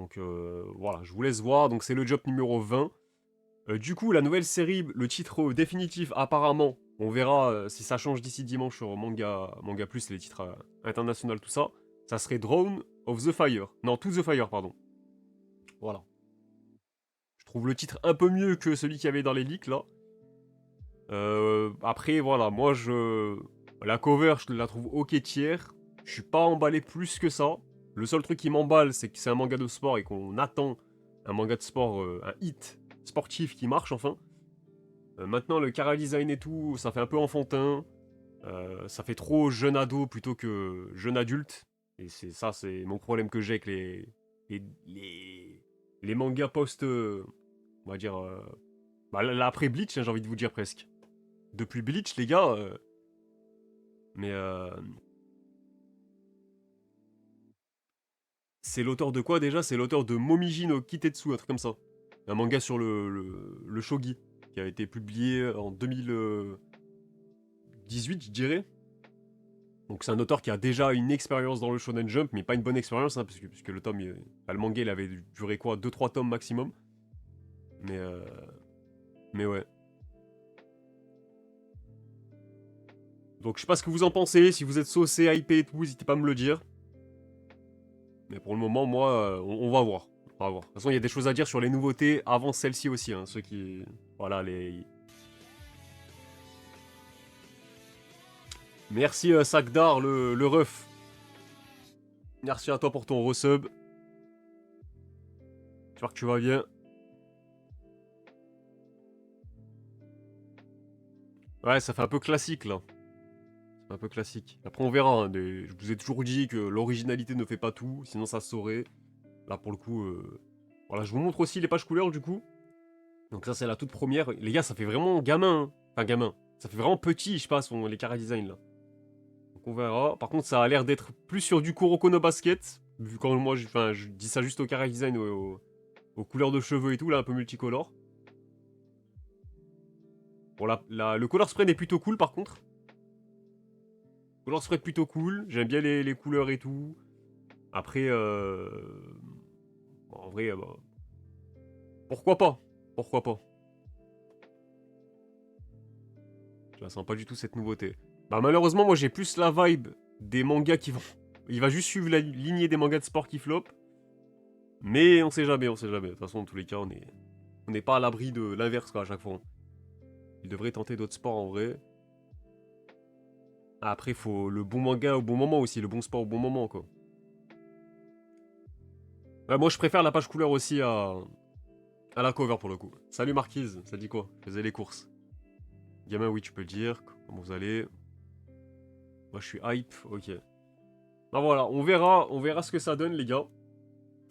Donc voilà, je vous laisse voir. Donc c'est le job numéro 20. Du coup, la nouvelle série, le titre définitif, apparemment, on verra si ça change d'ici dimanche sur Manga Plus, les titres internationaux, tout ça. Ça serait Drone of the Fire. Non, To the Fire, pardon. Voilà. Je trouve le titre un peu mieux que celui qu'il y avait dans les leaks, là. Après, voilà, moi, la cover, je la trouve ok tiers. Je suis pas emballé plus que ça. Le seul truc qui m'emballe, c'est que c'est un manga de sport et qu'on attend un manga de sport, un hit sportif qui marche, enfin. Maintenant, le chara design et tout, ça fait un peu enfantin. Ça fait trop jeune ado plutôt que jeune adulte. Et c'est mon problème que j'ai avec les, les, les mangas post, on va dire, bah, là, après Bleach, hein, j'ai envie de vous dire presque. Depuis Bleach, les gars, mais c'est l'auteur de quoi déjà? C'est l'auteur de Momiji no Kitetsu, un truc comme ça. Un manga sur le shogi, qui a été publié en 2018, je dirais. Donc c'est un auteur qui a déjà une expérience dans le Shonen Jump, mais pas une bonne expérience, hein, puisque le tome, le manga, il avait duré quoi, 2-3 tomes maximum. Mais, mais ouais. Donc je sais pas ce que vous en pensez, si vous êtes saucé, hypé et tout, n'hésitez pas à me le dire. Mais pour le moment, moi, on va voir. On va voir. De toute façon, il y a des choses à dire sur les nouveautés avant celle-ci aussi, hein, ceux qui... Voilà, les... Merci Sakdar, le ref. Merci à toi pour ton resub. J'espère que tu vas bien. Ouais, ça fait un peu classique, là. C'est un peu classique. Après, on verra. Hein, je vous ai toujours dit que l'originalité ne fait pas tout, sinon ça se saurait. Là, pour le coup... Voilà, je vous montre aussi les pages couleurs, du coup. Donc ça, c'est la toute première. Les gars, ça fait vraiment gamin. Hein. Enfin, gamin. Ça fait vraiment petit, je sais pas, les chara design, là. Donc on verra. Par contre, ça a l'air d'être plus sur du Kuroko no Basket. Vu quand moi, je dis ça juste au chara design, aux couleurs de cheveux et tout, là, un peu multicolore. Bon, le color spread est plutôt cool, par contre. Le color spread plutôt cool. J'aime bien les couleurs et tout. Après, bon, en vrai, bah, pourquoi pas? Pourquoi pas? Je la sens pas du tout, cette nouveauté. Bah, malheureusement, moi, j'ai plus la vibe des mangas qui vont... Il va juste suivre la lignée des mangas de sport qui flop. Mais on sait jamais, on sait jamais. De toute façon, dans tous les cas, on n'est pas à l'abri de l'inverse, quoi, à chaque fois. Il devrait tenter d'autres sports, en vrai. Après, il faut le bon manga au bon moment aussi, le bon sport au bon moment, quoi. Ouais, moi, je préfère la page couleur aussi à la cover, pour le coup. Salut Marquise, ça dit quoi? Je faisais les courses. Gamin, oui, tu peux le dire. Comment vous allez? Moi, je suis hype, ok. Ben voilà, on verra ce que ça donne, les gars.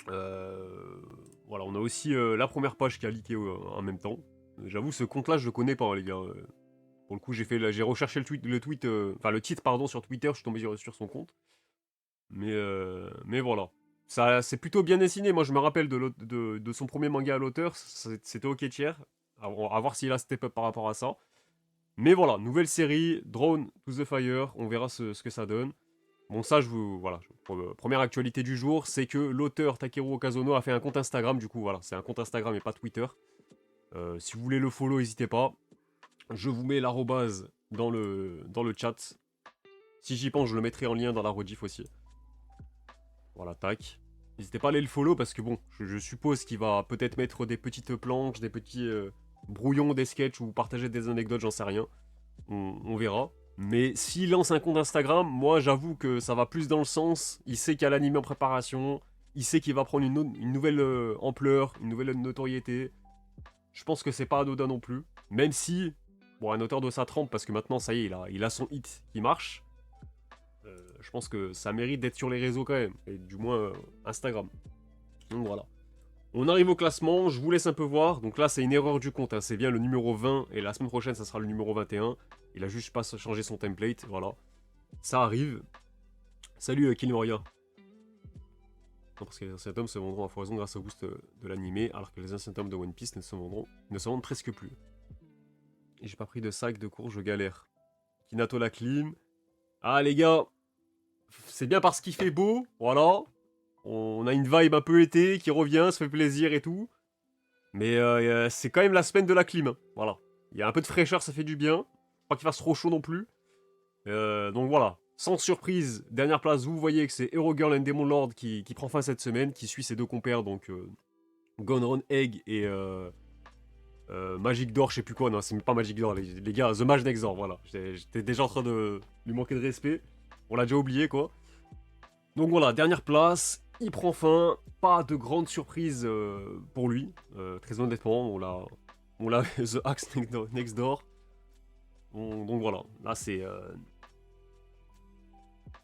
Voilà, on a aussi la première page qui a leaké en même temps. J'avoue, ce compte-là, je le connais pas, les gars. Pour le coup, j'ai recherché le titre, pardon, sur Twitter, je suis tombé sur son compte. Mais voilà. Ça, c'est plutôt bien dessiné. Moi, je me rappelle de son premier manga à l'auteur. C'était ok tiers. À voir s'il a step up par rapport à ça. Mais voilà, nouvelle série, Drone to the Fire. On verra ce que ça donne. Bon, ça, voilà. Première actualité du jour, c'est que l'auteur Takeru Okazono a fait un compte Instagram. Du coup, voilà, c'est un compte Instagram et pas Twitter. Si vous voulez le follow, n'hésitez pas. Je vous mets l'arrobase dans le chat. Si j'y pense, je le mettrai en lien dans la rediff aussi. Voilà, tac. N'hésitez pas à aller le follow parce que bon, je suppose qu'il va peut-être mettre des petites planches, des petits brouillons, des sketchs ou partager des anecdotes, j'en sais rien. On verra. Mais s'il lance un compte Instagram, moi j'avoue que ça va plus dans le sens, il sait qu'il y a l'anime en préparation, il sait qu'il va prendre une nouvelle ampleur, une nouvelle notoriété. Je pense que c'est pas anodin non plus. Même si, bon, un auteur de sa trempe, parce que maintenant ça y est, il a son hit qui marche. Je pense que ça mérite d'être sur les réseaux quand même, et du moins Instagram. Donc voilà. On arrive au classement, je vous laisse un peu voir. Donc là, c'est une erreur du compte, hein. C'est bien le numéro 20, et la semaine prochaine, ça sera le numéro 21. Il a juste pas changé son template, voilà. Ça arrive. Salut Kilmoria. Non, parce que les anciens tomes se vendront à foison grâce au boost de l'animé, alors que les anciens tomes de One Piece ne se vendent presque plus. Et j'ai pas pris de sac de cours, je galère. Kinato la clim. Ah les gars, c'est bien parce qu'il fait beau, voilà. On a une vibe un peu été qui revient, ça fait plaisir et tout. Mais c'est quand même la semaine de la clim, hein. Voilà. Il y a un peu de fraîcheur, ça fait du bien. Pas qu'il fasse trop chaud non plus. Donc voilà. Sans surprise, dernière place, vous voyez que c'est Hero Girl and Demon Lord qui prend fin cette semaine, qui suit ses deux compères, donc Gone Run Egg et Magic Door, je sais plus quoi. Non, c'est pas Magic Door, les gars, The Mage Next Door, voilà. J'étais déjà en train de lui manquer de respect. On l'a déjà oublié, quoi. Donc voilà, dernière place, il prend fin. Pas de grande surprise pour lui. Très honnêtement, on l'a The Axe Next Door. Donc voilà, là c'est...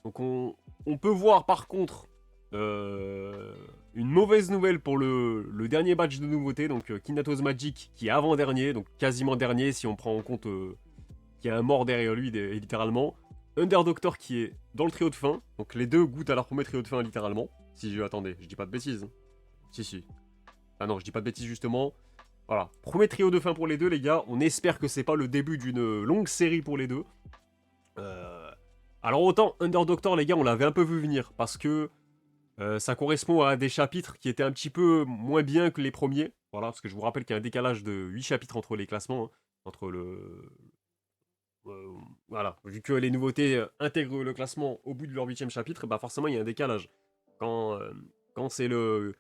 Donc on peut voir par contre une mauvaise nouvelle pour le dernier badge de nouveauté, donc Kinatos Magic qui est avant-dernier, donc quasiment dernier si on prend en compte qu'il y a un mort derrière lui littéralement. Under Doctor qui est dans le trio de fin, donc les deux goûtent à leur premier trio de fin littéralement. Si je... Attendez, je dis pas de bêtises. Si. Ah non, je dis pas de bêtises justement. Voilà, premier trio de fin pour les deux les gars, on espère que c'est pas le début d'une longue série pour les deux. Alors autant Under Doctor les gars, on l'avait un peu vu venir, parce que ça correspond à des chapitres qui étaient un petit peu moins bien que les premiers. Voilà, parce que je vous rappelle qu'il y a un décalage de 8 chapitres entre les classements, hein, entre le... voilà, vu que les nouveautés intègrent le classement au bout de leur 8ème chapitre, bah forcément il y a un décalage. Quand c'est le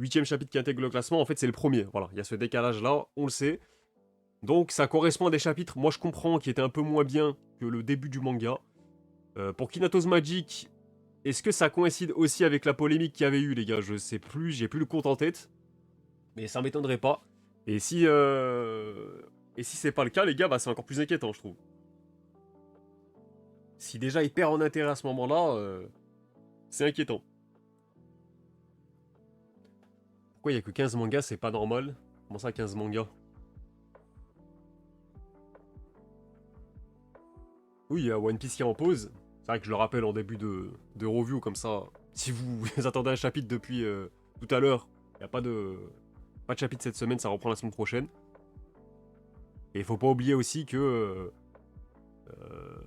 8ème chapitre qui intègre le classement, en fait c'est le premier. Voilà, il y a ce décalage là, on le sait. Donc ça correspond à des chapitres, moi je comprends, qui étaient un peu moins bien que le début du manga. Pour Kinatos Magic, est-ce que ça coïncide aussi avec la polémique qu'il y avait eu, les gars? Je sais plus, j'ai plus le compte en tête. Mais ça m'étonnerait pas. Et si c'est pas le cas, les gars, bah c'est encore plus inquiétant, je trouve. Si déjà il perd en intérêt à ce moment-là, c'est inquiétant. Pourquoi il y a que 15 mangas, c'est pas normal? Comment ça, 15 mangas? Oui, il y a One Piece qui est en pause. C'est vrai que je le rappelle en début de review, comme ça, si vous attendez un chapitre depuis tout à l'heure, il n'y a pas de chapitre cette semaine, ça reprend la semaine prochaine. Et il faut pas oublier aussi que...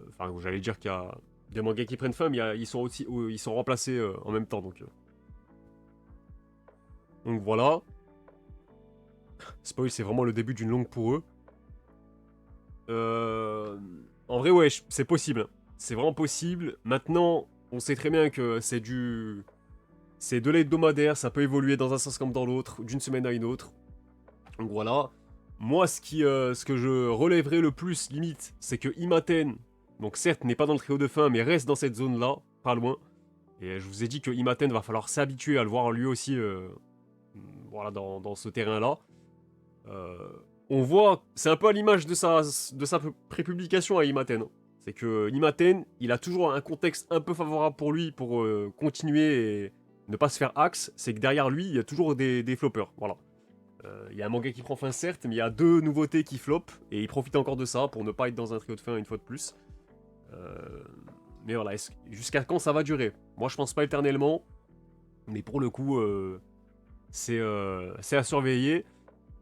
Enfin, j'allais dire qu'il y a des mangas qui prennent fin, mais ils sont aussi ils sont remplacés en même temps, donc voilà. Spoil, c'est vraiment le début d'une longue pour eux. En vrai, ouais, c'est possible. C'est vraiment possible. Maintenant, on sait très bien que c'est de l'hebdomadaire, ça peut évoluer dans un sens comme dans l'autre, d'une semaine à une autre. Donc voilà. Moi, ce que je relèverais le plus, limite, c'est que Imaten, donc certes, n'est pas dans le trio de fin, mais reste dans cette zone-là, pas loin. Et je vous ai dit que Imaten va falloir s'habituer à le voir lui aussi voilà, dans ce terrain-là. On voit, c'est un peu à l'image de sa prépublication à Imaten. C'est que Imaten, il a toujours un contexte un peu favorable pour lui pour continuer et ne pas se faire axe. C'est que derrière lui, il y a toujours des floppers. Voilà. Il y a un manga qui prend fin certes, mais il y a deux nouveautés qui flopent et il profite encore de ça pour ne pas être dans un trio de fin une fois de plus. Mais voilà, jusqu'à quand ça va durer? Moi, je pense pas éternellement, mais pour le coup, c'est à surveiller.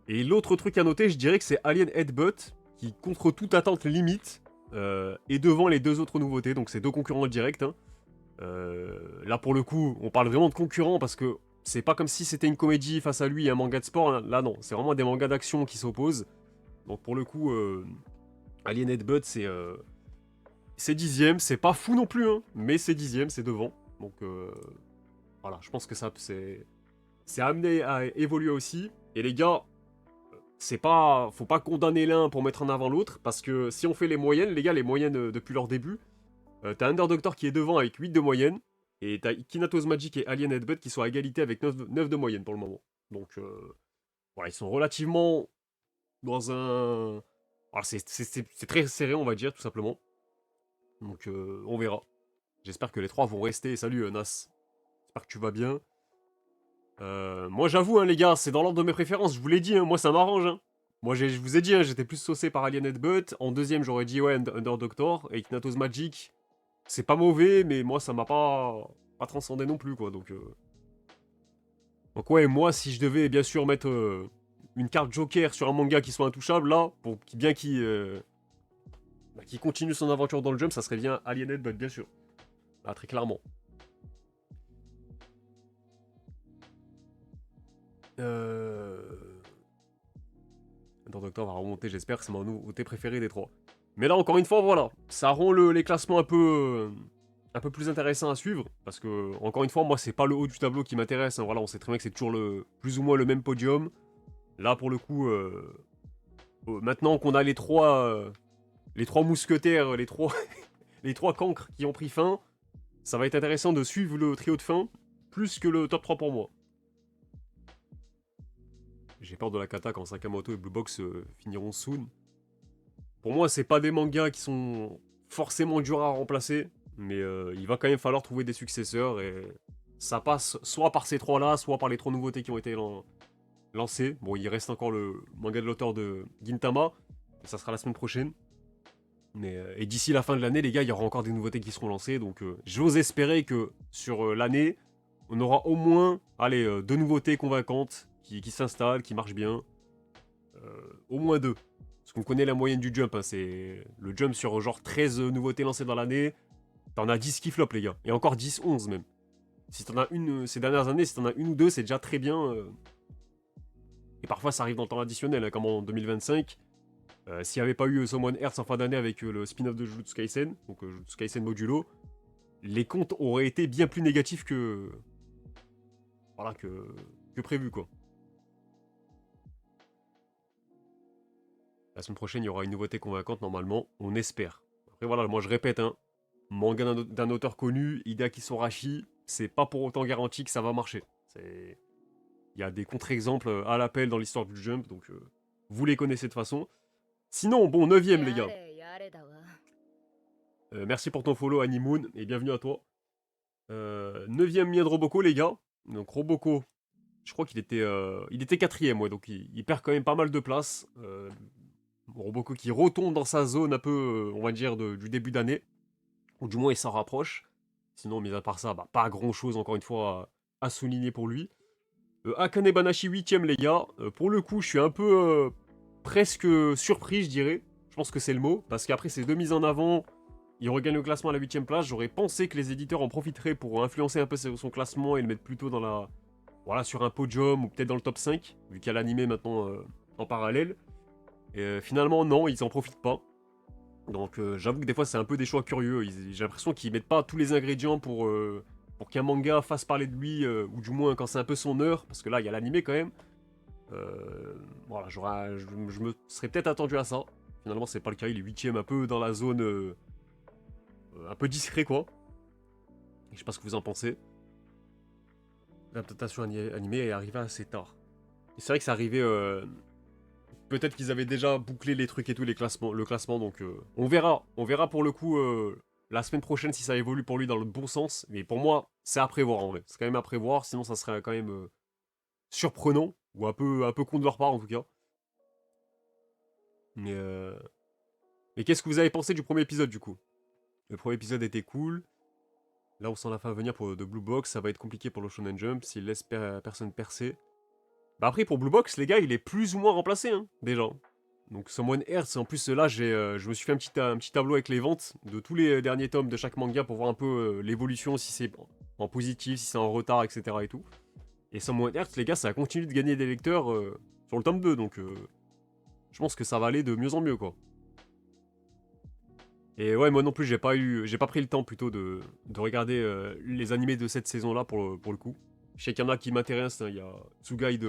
Et l'autre truc à noter, je dirais que c'est Alien Headbutt, qui, contre toute attente limite, est devant les deux autres nouveautés, donc c'est deux concurrents directs. Hein. Là, pour le coup, on parle vraiment de concurrents, parce que c'est pas comme si c'était une comédie face à lui et un manga de sport. Hein. Là, non, c'est vraiment des mangas d'action qui s'opposent. Donc pour le coup, Alien Headbutt, c'est 10ème, c'est pas fou non plus, hein, mais c'est 10ème, c'est devant. Donc voilà, je pense que ça, c'est amené à évoluer aussi. Et les gars, faut pas condamner l'un pour mettre en avant l'autre, parce que si on fait les moyennes, les gars, les moyennes depuis leur début, t'as Under Doctor qui est devant avec 8 de moyenne, et t'as Kinatos Magic et Alien Headbutt qui sont à égalité avec 9 de moyenne pour le moment. Donc voilà, ils sont relativement dans un... Alors c'est très serré, on va dire, tout simplement. Donc on verra. J'espère que les trois vont rester. Salut Nas. J'espère que tu vas bien. Moi j'avoue hein, les gars, c'est dans l'ordre de mes préférences, je vous l'ai dit, hein, moi ça m'arrange. Hein. Moi je vous ai dit, hein, j'étais plus saucé par Alien Headbutt. En deuxième j'aurais dit ouais Under Doctor. Et Kinatos Magic, c'est pas mauvais, mais moi ça m'a pas transcendé non plus quoi. Donc ouais, moi si je devais bien sûr mettre une carte Joker sur un manga qui soit intouchable là, pour bien qu'il continue son aventure dans le jump, ça serait bien Alien Headbutt bien sûr. Là très clairement. Euh... Dans Docteur va remonter, j'espère que c'est ma nouveauté préférée des 3. Mais là, encore une fois, voilà, ça rend les classements un peu plus intéressants à suivre. Parce que, encore une fois, moi, c'est pas le haut du tableau qui m'intéresse. Hein. Voilà, on sait très bien que c'est toujours plus ou moins le même podium. Là, pour le coup, maintenant qu'on a les trois mousquetaires, les trois cancres qui ont pris fin, ça va être intéressant de suivre le trio de fin, plus que le top 3 pour moi. J'ai peur de la kata quand Sakamoto et Blue Box finiront soon. Pour moi, c'est pas des mangas qui sont forcément durs à remplacer, mais il va quand même falloir trouver des successeurs, et ça passe soit par ces trois-là, soit par les trois nouveautés qui ont été lancées. Bon, il reste encore le manga de l'auteur de Gintama, ça sera la semaine prochaine. Et d'ici la fin de l'année, les gars, il y aura encore des nouveautés qui seront lancées, donc j'ose espérer que sur l'année, on aura au moins, allez, 2 nouveautés convaincantes qui s'installent, qui marchent bien. Au moins 2. Parce qu'on connaît la moyenne du jump, hein, c'est le jump sur genre 13 nouveautés lancées dans l'année. T'en as 10 qui flopent, les gars. Et encore 10, 11 même. Si t'en as une ces dernières années, si t'en as une ou deux, c'est déjà très bien. Et parfois, ça arrive dans le temps additionnel, hein, comme en 2025. S'il n'y avait pas eu Summon Earth en fin d'année avec le spin-off de Jujutsu Kaisen, donc Jujutsu Kaisen Modulo, les comptes auraient été bien plus négatifs que. Voilà, que prévu, quoi. La semaine prochaine, il y aura une nouveauté convaincante, normalement. On espère. Après, voilà, moi je répète, hein. Manga d'un auteur connu, Hideaki Sorachi, c'est pas pour autant garanti que ça va marcher. Il y a des contre-exemples à l'appel dans l'histoire du Jump, donc vous les connaissez de toute façon. Sinon, bon, 9ème, les gars. Merci pour ton follow, Animoon, et bienvenue à toi. 9ème mien de Roboko, les gars. Donc, Roboko, je crois qu'il était 4ème, ouais, donc il perd quand même pas mal de place. Roboko qui retombe dans sa zone un peu, on va dire, du début d'année. Ou du moins, il s'en rapproche. Sinon, mis à part ça, bah, pas grand-chose, encore une fois, à souligner pour lui. Akane Banashi 8ème, les gars. Pour le coup, je suis un peu presque surpris, je dirais. Je pense que c'est le mot. Parce qu'après ces 2 mises en avant, il regagne le classement à la 8ème place. J'aurais pensé que les éditeurs en profiteraient pour influencer un peu son classement et le mettre plutôt dans la... Voilà, sur un podium ou peut-être dans le top 5, vu qu'il y a l'animé maintenant en parallèle. Et finalement, non, ils en profitent pas. Donc j'avoue que des fois, c'est un peu des choix curieux. J'ai l'impression qu'ils mettent pas tous les ingrédients pour qu'un manga fasse parler de lui, ou du moins quand c'est un peu son heure, parce que là, il y a l'animé quand même. Voilà, je me serais peut-être attendu à ça. Finalement, c'est pas le cas, il est 8ème, un peu dans la zone un peu discret, quoi. Et je sais pas ce que vous en pensez. L'adaptation animée est arrivée assez tard. Et c'est vrai que c'est arrivé... Peut-être qu'ils avaient déjà bouclé les trucs et tout, le classement, donc on verra. On verra pour le coup la semaine prochaine si ça évolue pour lui dans le bon sens. Mais pour moi, c'est à prévoir en vrai. C'est quand même à prévoir, sinon ça serait quand même surprenant, ou un peu con de leur part en tout cas. Mais qu'est-ce que vous avez pensé du premier épisode du coup? Le premier épisode était cool. Là, on sent la fin venir de Blue Box. Ça va être compliqué pour le Shonen Jump s'il laisse personne percer. Bah après, pour Blue Box, les gars, il est plus ou moins remplacé, hein, déjà. Donc Someone Earth, en plus là, je me suis fait un petit tableau avec les ventes de tous les derniers tomes de chaque manga pour voir un peu l'évolution, si c'est en positif, si c'est en retard, etc. et tout. Et Someone Earth, les gars, ça a continué de gagner des lecteurs sur le tome 2, donc je pense que ça va aller de mieux en mieux, quoi. Et ouais, moi non plus, j'ai pas pris le temps plutôt de regarder les animés de cette saison-là pour le coup. Je sais qu'il y en a qui m'intéressent, hein. Il y a Tsugai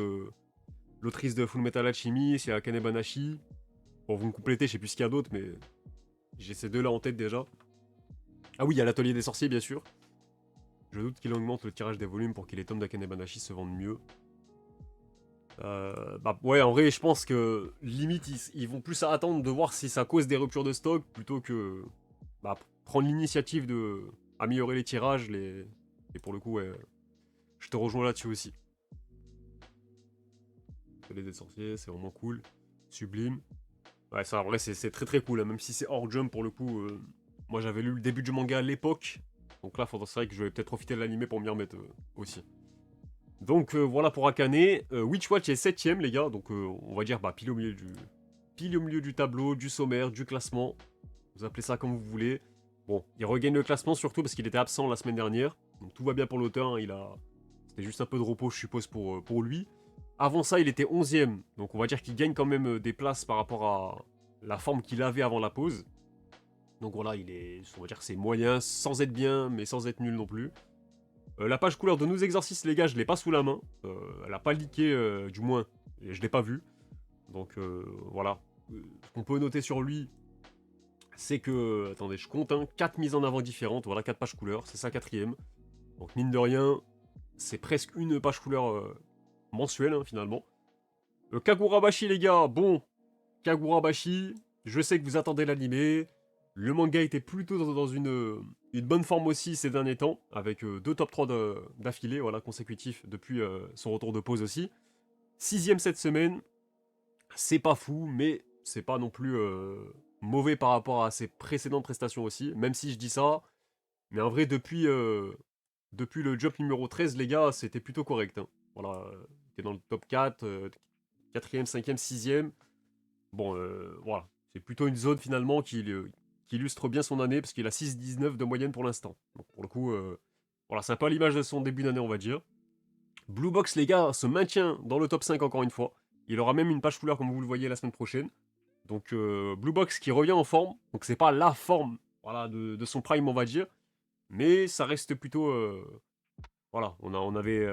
l'autrice de Fullmetal Alchemist, il y a Akane Banashi. Bon, vous me complétez, je sais plus ce qu'il y a d'autre, mais j'ai ces deux-là en tête déjà. Ah oui, il y a l'Atelier des Sorciers, bien sûr. Je doute qu'il augmente le tirage des volumes pour que les tomes d'Akane Banashi se vendent mieux. Bah ouais, en vrai, je pense que limite, ils vont plus attendre de voir si ça cause des ruptures de stock plutôt que bah, prendre l'initiative de améliorer les tirages. Et pour le coup, ouais, je te rejoins là-dessus aussi. Les sorciers, c'est vraiment cool. Sublime. Ouais, ça, en vrai, c'est très très cool, hein. Même si c'est hors jump pour le coup. Moi, j'avais lu le début du manga à l'époque. Donc là, c'est vrai que je vais peut-être profiter de l'animé pour m'y remettre aussi. Donc voilà pour Akane. Witch Watch est 7ème, les gars. Donc on va dire bah, pile au milieu du tableau, du sommaire, du classement. Vous appelez ça comme vous voulez. Bon, il regagne le classement surtout parce qu'il était absent la semaine dernière. Donc tout va bien pour l'auteur. Hein, c'était juste un peu de repos, je suppose, pour lui. Avant ça, il était 11e. Donc on va dire qu'il gagne quand même des places par rapport à la forme qu'il avait avant la pause. Donc voilà, on va dire que c'est moyen, sans être bien, mais sans être nul non plus. La page couleur de Nous Exorcistes, les gars, je l'ai pas sous la main. Elle a pas leaké, du moins. Et je l'ai pas vu. Donc voilà. Ce qu'on peut noter sur lui, c'est que... Attendez, je compte, hein, 4 mises en avant différentes. Voilà, 4 pages couleur. C'est sa 4ème. Donc mine de rien, c'est presque une page couleur mensuelle, hein, finalement. Kagurabashi, les gars. Bon, Kagurabashi, je sais que vous attendez l'animé. Le manga était plutôt dans une bonne forme aussi ces derniers temps, avec 2 top 3 d'affilée, voilà, consécutifs depuis son retour de pause aussi. 6ème cette semaine, c'est pas fou, mais c'est pas non plus mauvais par rapport à ses précédentes prestations aussi, même si je dis ça, mais en vrai, depuis le job numéro 13, les gars, c'était plutôt correct. Hein. Voilà, t'es dans le top 4, 4ème, 5ème, 6ème. Bon, voilà, c'est plutôt une zone finalement qui illustre bien son année, parce qu'il a 6,19 de moyenne pour l'instant. Donc pour le coup, voilà, c'est un peu à l'image de son début d'année, on va dire. Blue Box, les gars, se maintient dans le top 5 encore une fois. Il aura même une page couleur, comme vous le voyez, la semaine prochaine. Donc Blue Box qui revient en forme. Donc c'est pas la forme, voilà, de son prime, on va dire. Mais ça reste plutôt... voilà, on avait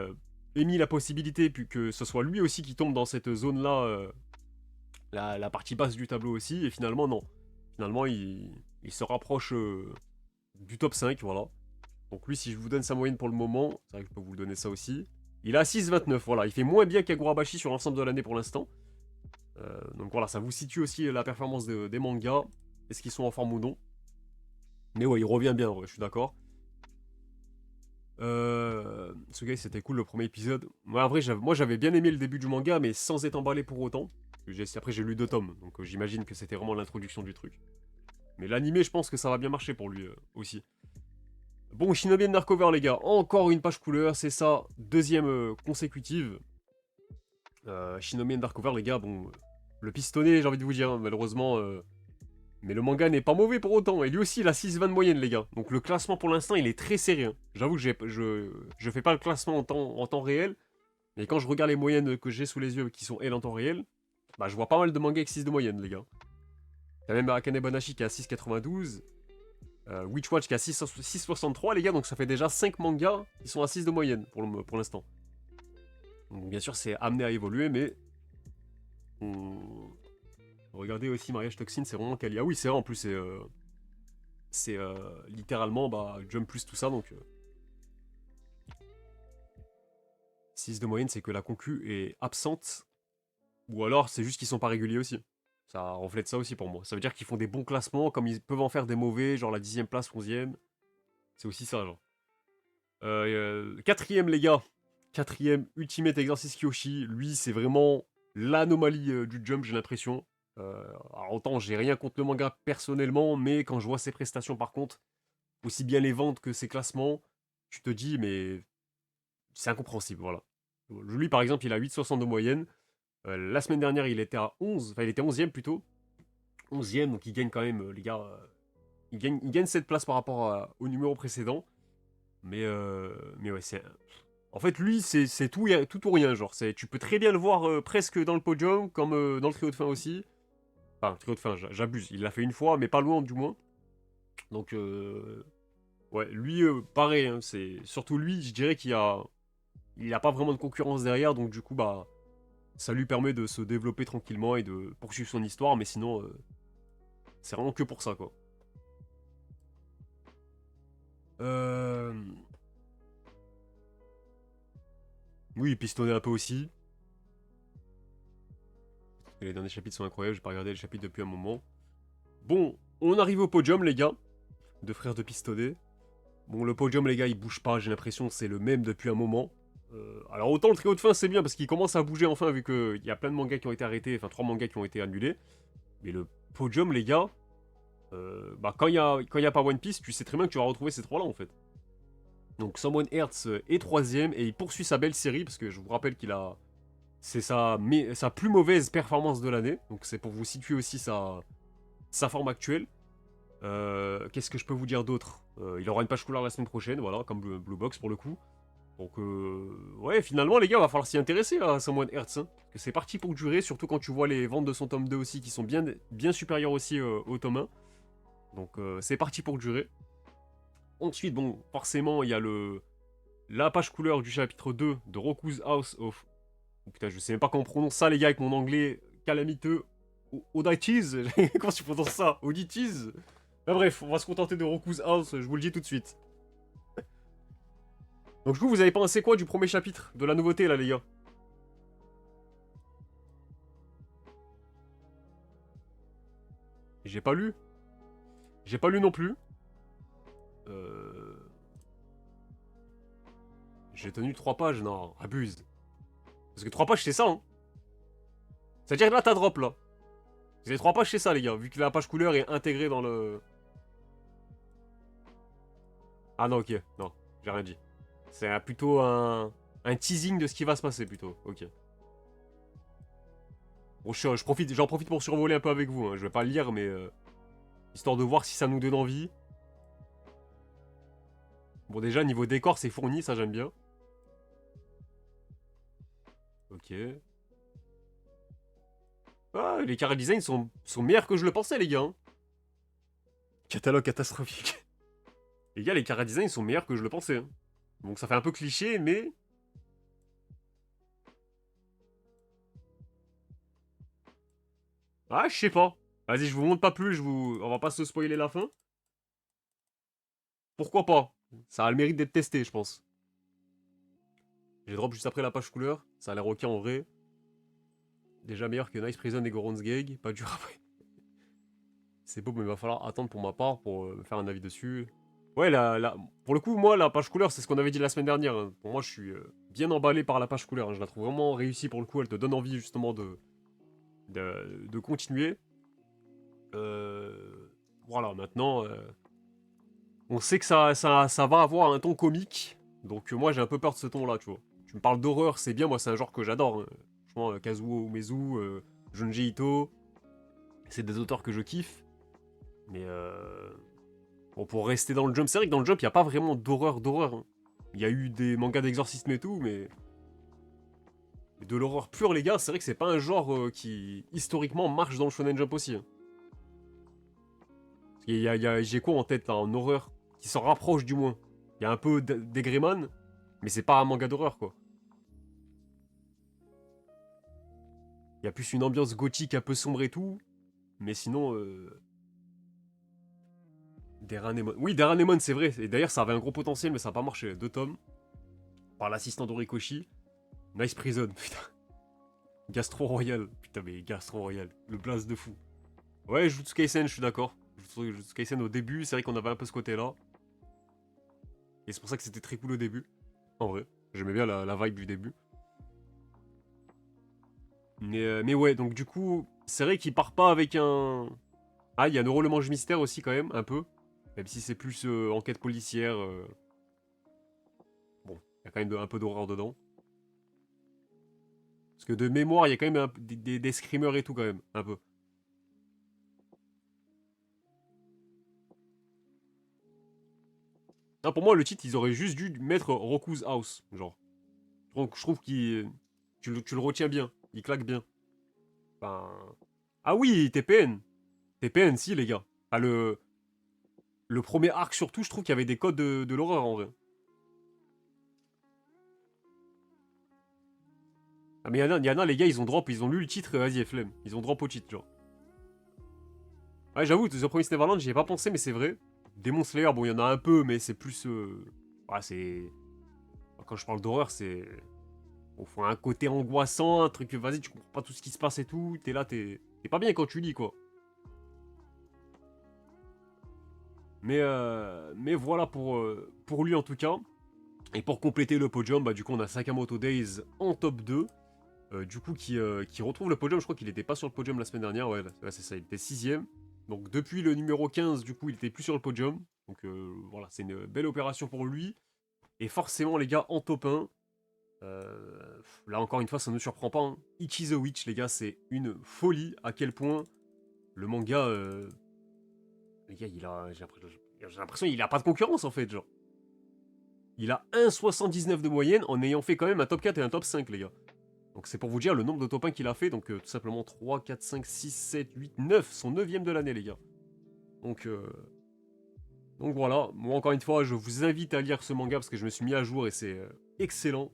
émis la possibilité puis que ce soit lui aussi qui tombe dans cette zone-là, la partie basse du tableau aussi. Et finalement, non. Finalement, il se rapproche du top 5, voilà. Donc lui, si je vous donne sa moyenne pour le moment, c'est vrai que je peux vous le donner ça aussi. Il a 6,29, voilà. Il fait moins bien qu'Agurabashi sur l'ensemble de l'année pour l'instant. Donc voilà, ça vous situe aussi la performance des mangas. Est-ce qu'ils sont en forme ou non? Mais ouais, il revient bien, ouais, je suis d'accord. Ce gars, c'était cool le premier épisode. Moi, en vrai, moi j'avais bien aimé le début du manga, mais sans être emballé pour autant. Après, j'ai lu 2 tomes, donc j'imagine que c'était vraiment l'introduction du truc. Mais l'animé, je pense que ça va bien marcher pour lui aussi. Bon, Shinobi Undercover, les gars, encore une page couleur, c'est ça, 2ème consécutive. Shinobi Undercover, les gars, bon, le pistonné, j'ai envie de vous dire, hein, malheureusement, mais le manga n'est pas mauvais pour autant. Et lui aussi, il a 6,20 de moyenne, les gars. Donc le classement, pour l'instant, il est très serré. Hein. J'avoue que je fais pas le classement en temps réel, mais quand je regarde les moyennes que j'ai sous les yeux, qui sont elles en temps réel, bah je vois pas mal de mangas avec 6 de moyenne, les gars. T'as même Akane Banashi qui a 6,92. Witchwatch qui a 6,63 les gars, donc ça fait déjà 5 mangas qui sont à 6 de moyenne pour l'instant. Donc bien sûr c'est amené à évoluer, mais... Regardez aussi Mariage Toxin, c'est vraiment quali. Ah oui c'est vrai en plus c'est littéralement bah, Jump plus tout ça, donc... 6 de moyenne c'est que la concu est absente, ou alors c'est juste qu'ils sont pas réguliers aussi. Ça reflète ça aussi pour moi. Ça veut dire qu'ils font des bons classements, comme ils peuvent en faire des mauvais, genre la 10ème place, 11ème. C'est aussi ça, genre. 4ème, les gars. 4ème, Ultimate Exorcist Kyoshi. Lui, c'est vraiment l'anomalie du jump, j'ai l'impression. Alors, autant, j'ai rien contre le manga personnellement, mais quand je vois ses prestations, par contre, aussi bien les ventes que ses classements, tu te dis, mais c'est incompréhensible, voilà. Lui, par exemple, il a 8,60 de moyenne. La semaine dernière, il était à 11, enfin, il était 11ème plutôt. 11ème, donc il gagne quand même, les gars. Il gagne cette place par rapport au numéro précédent. Mais ouais, c'est. En fait, lui, c'est tout, tout ou rien. Genre, tu peux très bien le voir presque dans le podium, comme dans le trio de fin aussi. Enfin, trio de fin, j'abuse. Il l'a fait une fois, mais pas loin du moins. Donc, ouais, lui, pareil. Hein, c'est surtout lui, je dirais il a pas vraiment de concurrence derrière, donc du coup, bah, ça lui permet de se développer tranquillement et de poursuivre son histoire. Mais sinon, c'est vraiment que pour ça, quoi. Oui, pistonner un peu aussi. Les derniers chapitres sont incroyables, j'ai pas regardé les chapitres depuis un moment. Bon, on arrive au podium, les gars. De frères de pistonner. Bon, le podium, les gars, il bouge pas, j'ai l'impression, c'est le même depuis un moment. Alors, autant le trio de fin, c'est bien, parce qu'il commence à bouger enfin, vu qu'il y a plein de mangas qui ont été arrêtés, enfin 3 mangas qui ont été annulés. Mais le podium, les gars, bah, quand il y a pas One Piece, tu sais très bien que tu vas retrouver ces 3 là en fait. Donc, Someone Hertz est 3ème, et il poursuit sa belle série, parce que je vous rappelle qu'il a... C'est sa plus mauvaise performance de l'année, donc c'est pour vous situer aussi sa forme actuelle. Qu'est-ce que je peux vous dire d'autre? Il aura une page couleur la semaine prochaine, voilà, comme Blue Box pour le coup. Donc, ouais, finalement, les gars, va falloir s'y intéresser à Someone Hearts. Hein, parce que c'est parti pour durer, surtout quand tu vois les ventes de son tome 2 aussi, qui sont bien supérieures aussi au tome 1. Donc, c'est parti pour durer. Ensuite, bon, forcément, il y a la page couleur du chapitre 2 de Roku's House of... Oh, putain, je sais même pas comment on prononce ça, les gars, avec mon anglais calamiteux. Audities. Comment tu prononces ça? Audities. Bah, bref, on va se contenter de Roku's House, je vous le dis tout de suite. Donc du coup, vous avez pensé quoi du premier chapitre? De la nouveauté, là, les gars? J'ai pas lu. J'ai pas lu non plus. J'ai tenu 3 pages, non, abuse. Parce que 3 pages, c'est ça, hein. C'est-à-dire que là, t'as drop, là. Vous avez 3 pages, c'est ça, les gars, vu que la page couleur est intégrée dans le... Ah non, ok, non, j'ai rien dit. C'est plutôt un teasing de ce qui va se passer, plutôt, ok. Bon, j'en profite pour survoler un peu avec vous, hein. Je vais pas le lire, mais... histoire de voir si ça nous donne envie. Bon, déjà, niveau décor, c'est fourni, ça j'aime bien. Ok. Ah, les chara designs sont meilleurs que je le pensais, les gars. Hein. Catalogue catastrophique. Les gars, les chara designs sont meilleurs que je le pensais. Hein. Donc ça fait un peu cliché, mais... Ah, je sais pas. Vas-y, je vous montre pas plus, on va pas se spoiler la fin. Pourquoi pas? Ça a le mérite d'être testé, je pense. J'ai drop juste après la page couleur. Ça a l'air ok en vrai. Déjà meilleur que Nice Prison et Goron's Gag. Pas dur après. C'est beau, mais il va falloir attendre pour ma part pour me faire un avis dessus. Ouais, pour le coup, moi, la page couleur, c'est ce qu'on avait dit la semaine dernière. Hein. Pour moi, je suis bien emballé par la page couleur. Hein. Je la trouve vraiment réussie pour le coup. Elle te donne envie justement de continuer. Voilà, maintenant, on sait que ça va avoir un ton comique. Donc moi, j'ai un peu peur de ce ton-là, tu vois. Tu me parles d'horreur, c'est bien. Moi, c'est un genre que j'adore. Hein. Franchement, Kazuo Umezu, Junji Ito, c'est des auteurs que je kiffe. Mais bon, pour rester dans le jump, c'est vrai que dans le jump, il n'y a pas vraiment d'horreur. Hein. Il y a eu des mangas d'exorcisme et tout, mais de l'horreur pure, les gars, c'est vrai que c'est pas un genre qui, historiquement, marche dans le Shonen Jump aussi. Hein. J'ai quoi en tête, là, en horreur, qui s'en rapproche du moins. Il y a un peu d'Egreman, mais c'est pas un manga d'horreur, quoi. Il y a plus une ambiance gothique un peu sombre et tout, mais sinon... Deranemon. Oui, Deranemon, c'est vrai. Et d'ailleurs, ça avait un gros potentiel, mais ça n'a pas marché. 2 tomes, par l'assistant d'Orikoshi. Nice Prison, putain. Gastro Royal. Putain, mais Gastro Royal. Le blaze de fou. Ouais, Jutsu Kaisen, je suis d'accord. Jutsu Kaisen au début, c'est vrai qu'on avait un peu ce côté-là. Et c'est pour ça que c'était très cool au début. En vrai. J'aimais bien la vibe du début. Mais ouais, donc du coup, c'est vrai qu'il part pas avec un... Ah, il y a Neuro le Mange Mystère aussi quand même, un peu. Même si c'est plus enquête policière. Bon, il y a quand même un peu d'horreur dedans. Parce que de mémoire, il y a quand même des screamers et tout quand même, un peu. Ah, pour moi, le titre, ils auraient juste dû mettre Roku's House, genre. Donc, je trouve qu'il... Tu le retiens bien, il claque bien. Enfin... Ah oui, TPN. TPN, si, les gars. Ah, le premier arc, surtout, je trouve qu'il y avait des codes de l'horreur, en vrai. Ah, mais il y en a, les gars, ils ont drop, ils ont lu le titre, vas-y, flemme. Ils ont drop au titre, genre. Ouais, j'avoue, The Promised Neverland, j'y ai pas pensé, mais c'est vrai. Demon Slayer, bon, il y en a un peu, mais c'est plus... Ouais, c'est... Quand je parle d'horreur, c'est... Au fond, un côté angoissant, un truc, vas-y, tu comprends pas tout ce qui se passe et tout, t'es là, t'es pas bien quand tu lis, quoi. Mais voilà pour lui, en tout cas. Et pour compléter le podium, bah, du coup, on a Sakamoto Days en top 2. Du coup, qui retrouve le podium, je crois qu'il était pas sur le podium la semaine dernière, ouais, c'est ça, il était 6ème. Donc depuis le numéro 15, du coup, il était plus sur le podium. Donc voilà, c'est une belle opération pour lui. Et forcément, les gars, en top 1, là encore une fois, ça ne surprend pas. Hein. Ichi the Witch, les gars, c'est une folie. À quel point le manga, les gars, j'ai l'impression qu'il a pas de concurrence en fait, genre. il a 1,79 de moyenne en ayant fait quand même un top 4 et un top 5, les gars. Donc c'est pour vous dire le nombre de top 1 qu'il a fait. Donc tout simplement 3, 4, 5, 6, 7, 8, 9. Son 9ème de l'année, les gars. Donc voilà. Moi, encore une fois, je vous invite à lire ce manga parce que je me suis mis à jour et c'est excellent.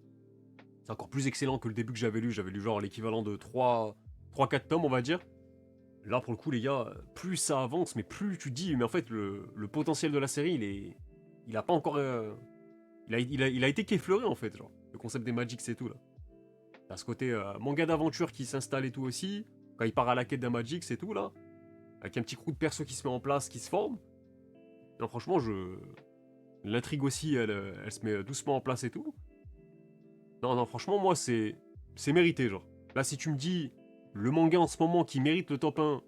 C'est encore plus excellent que le début que j'avais lu. J'avais lu genre l'équivalent de 3-4 tomes, on va dire. Là, pour le coup, les gars, plus ça avance, mais plus tu dis, mais en fait, le potentiel de la série, il a pas encore... il a été qu'effleuré, en fait, genre. Le concept des Magics et tout, là. T'as ce côté manga d'aventure qui s'installe et tout aussi. Quand il part à la quête d'un Magix et tout, là. Avec un petit crew de perso qui se met en place, qui se forme. Non, franchement, l'intrigue aussi, elle se met doucement en place et tout. Non, franchement, moi, c'est mérité, genre. Là, si tu me dis, le manga en ce moment qui mérite le top 1,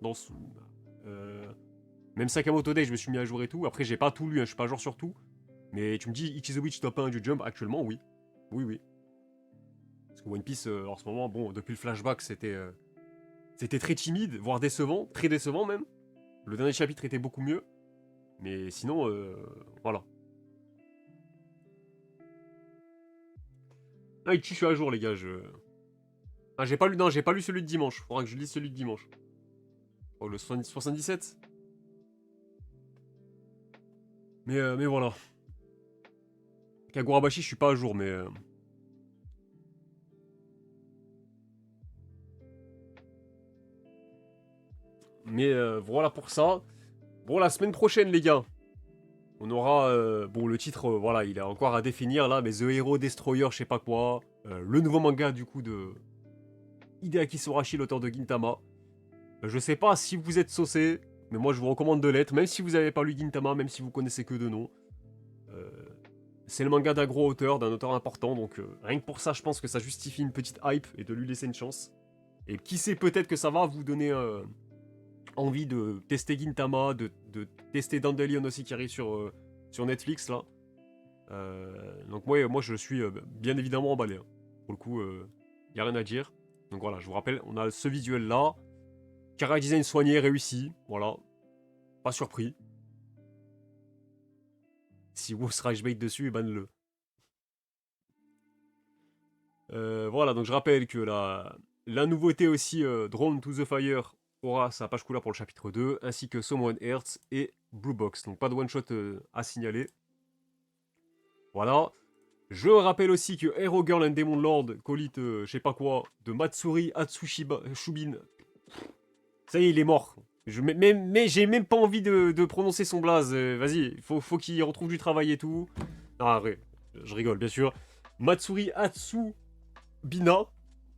même Sakamoto Day, je me suis mis à jour et tout. Après, j'ai pas tout lu, hein, je suis pas genre sur tout. Mais tu me dis, Ichi the Witch top 1 du Jump, actuellement, oui. Oui. Parce que One Piece, en ce moment, bon, depuis le flashback, c'était très timide, voire décevant, très décevant même. Le dernier chapitre était beaucoup mieux. Mais sinon, voilà. Ah, Ichi, je suis à jour, les gars, Ah, j'ai pas lu celui de dimanche. Faudra que je lise celui de dimanche. Oh, le 77. Mais voilà. Kagurabashi, je suis pas à jour, mais... voilà pour ça. Bon, la semaine prochaine, les gars, on aura... bon, le titre, voilà, il est encore à définir, là, mais The Hero Destroyer, je sais pas quoi. Le nouveau manga, du coup, de Hideaki Sorachi, l'auteur de Gintama. Je sais pas si vous êtes saucé, mais moi, je vous recommande de l'être, même si vous avez pas lu Gintama, même si vous connaissez que deux noms. C'est le manga d'un gros auteur, d'un auteur important, donc rien que pour ça, je pense que ça justifie une petite hype et de lui laisser une chance. Et qui sait, peut-être que ça va vous donner envie de tester Gintama, de tester Dandelion aussi qui arrive sur Netflix là. Donc moi je suis bien évidemment emballé. Hein. Pour le coup, y a rien à dire. Donc voilà, je vous rappelle, on a ce visuel là. Chara design soigné, réussi. Voilà. Pas surpris. Si vous rage bait dessus, banne-le. Voilà, donc je rappelle que la nouveauté aussi, Drone to the Fire, aura sa page couleur pour le chapitre 2, ainsi que Someone Earth et Blue Box. Donc pas de one-shot à signaler. Voilà. Je rappelle aussi que Hero Girl and Demon Lord, colite je sais pas quoi, de Matsuri Atsushiba Shubin. Ça y est, il est mort. Mais j'ai même pas envie de prononcer son blaze. Vas-y, faut qu'il retrouve du travail et tout. Non, vrai, je rigole, bien sûr. Matsuri Atsubina.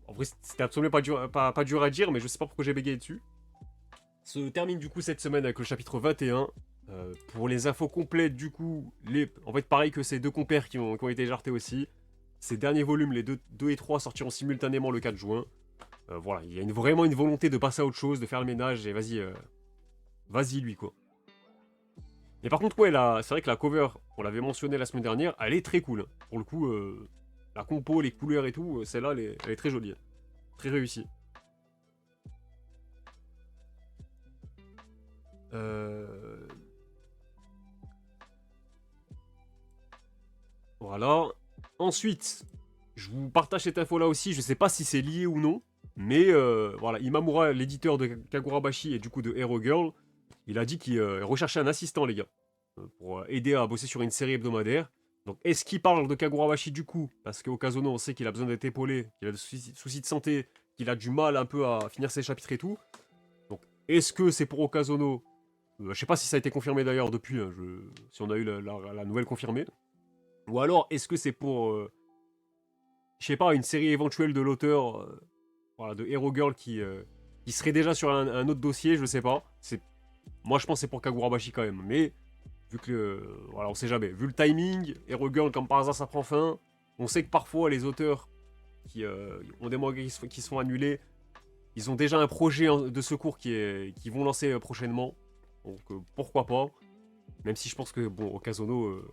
En vrai, c'était absolument pas dur à dire, mais je sais pas pourquoi j'ai bégayé dessus. Se termine du coup cette semaine avec le chapitre 21. Pour les infos complètes, du coup, en fait, pareil que ces deux compères qui ont été jartés aussi. Ces derniers volumes, les 2 et 3, sortiront simultanément le 4 juin. Voilà, il y a vraiment une volonté de passer à autre chose, de faire le ménage, et vas-y lui, quoi. Mais par contre, ouais, c'est vrai que la cover, on l'avait mentionné la semaine dernière, elle est très cool. Hein. Pour le coup, la compo, les couleurs et tout, celle-là, elle est très jolie. Très réussie. Voilà. Ensuite, je vous partage cette info là aussi, je sais pas si c'est lié ou non, mais voilà, Imamura, l'éditeur de Kagurabashi et du coup de Hero Girl, il a dit qu'il recherchait un assistant, les gars, pour aider à bosser sur une série hebdomadaire. Donc, est-ce qu'il parle de Kagurabashi du coup? Parce qu'Okazono, on sait qu'il a besoin d'être épaulé, qu'il a des soucis de santé, qu'il a du mal un peu à finir ses chapitres et tout. Donc, est-ce que c'est pour Okazono? Je sais pas si ça a été confirmé d'ailleurs depuis, hein, si on a eu la nouvelle confirmée. Ou alors, est-ce que c'est pour, je sais pas, une série éventuelle de l'auteur, voilà, de Hero Girl qui serait déjà sur un autre dossier, je sais pas. Moi, je pense que c'est pour Kagurabashi quand même. Mais, vu que, voilà, on sait jamais. Vu le timing, Hero Girl, comme par hasard, ça prend fin. On sait que parfois, les auteurs qui ont des mangas qui se font annuler, ils ont déjà un projet de secours qui vont lancer prochainement. Donc, pourquoi pas. Même si je pense que, bon, Okazono,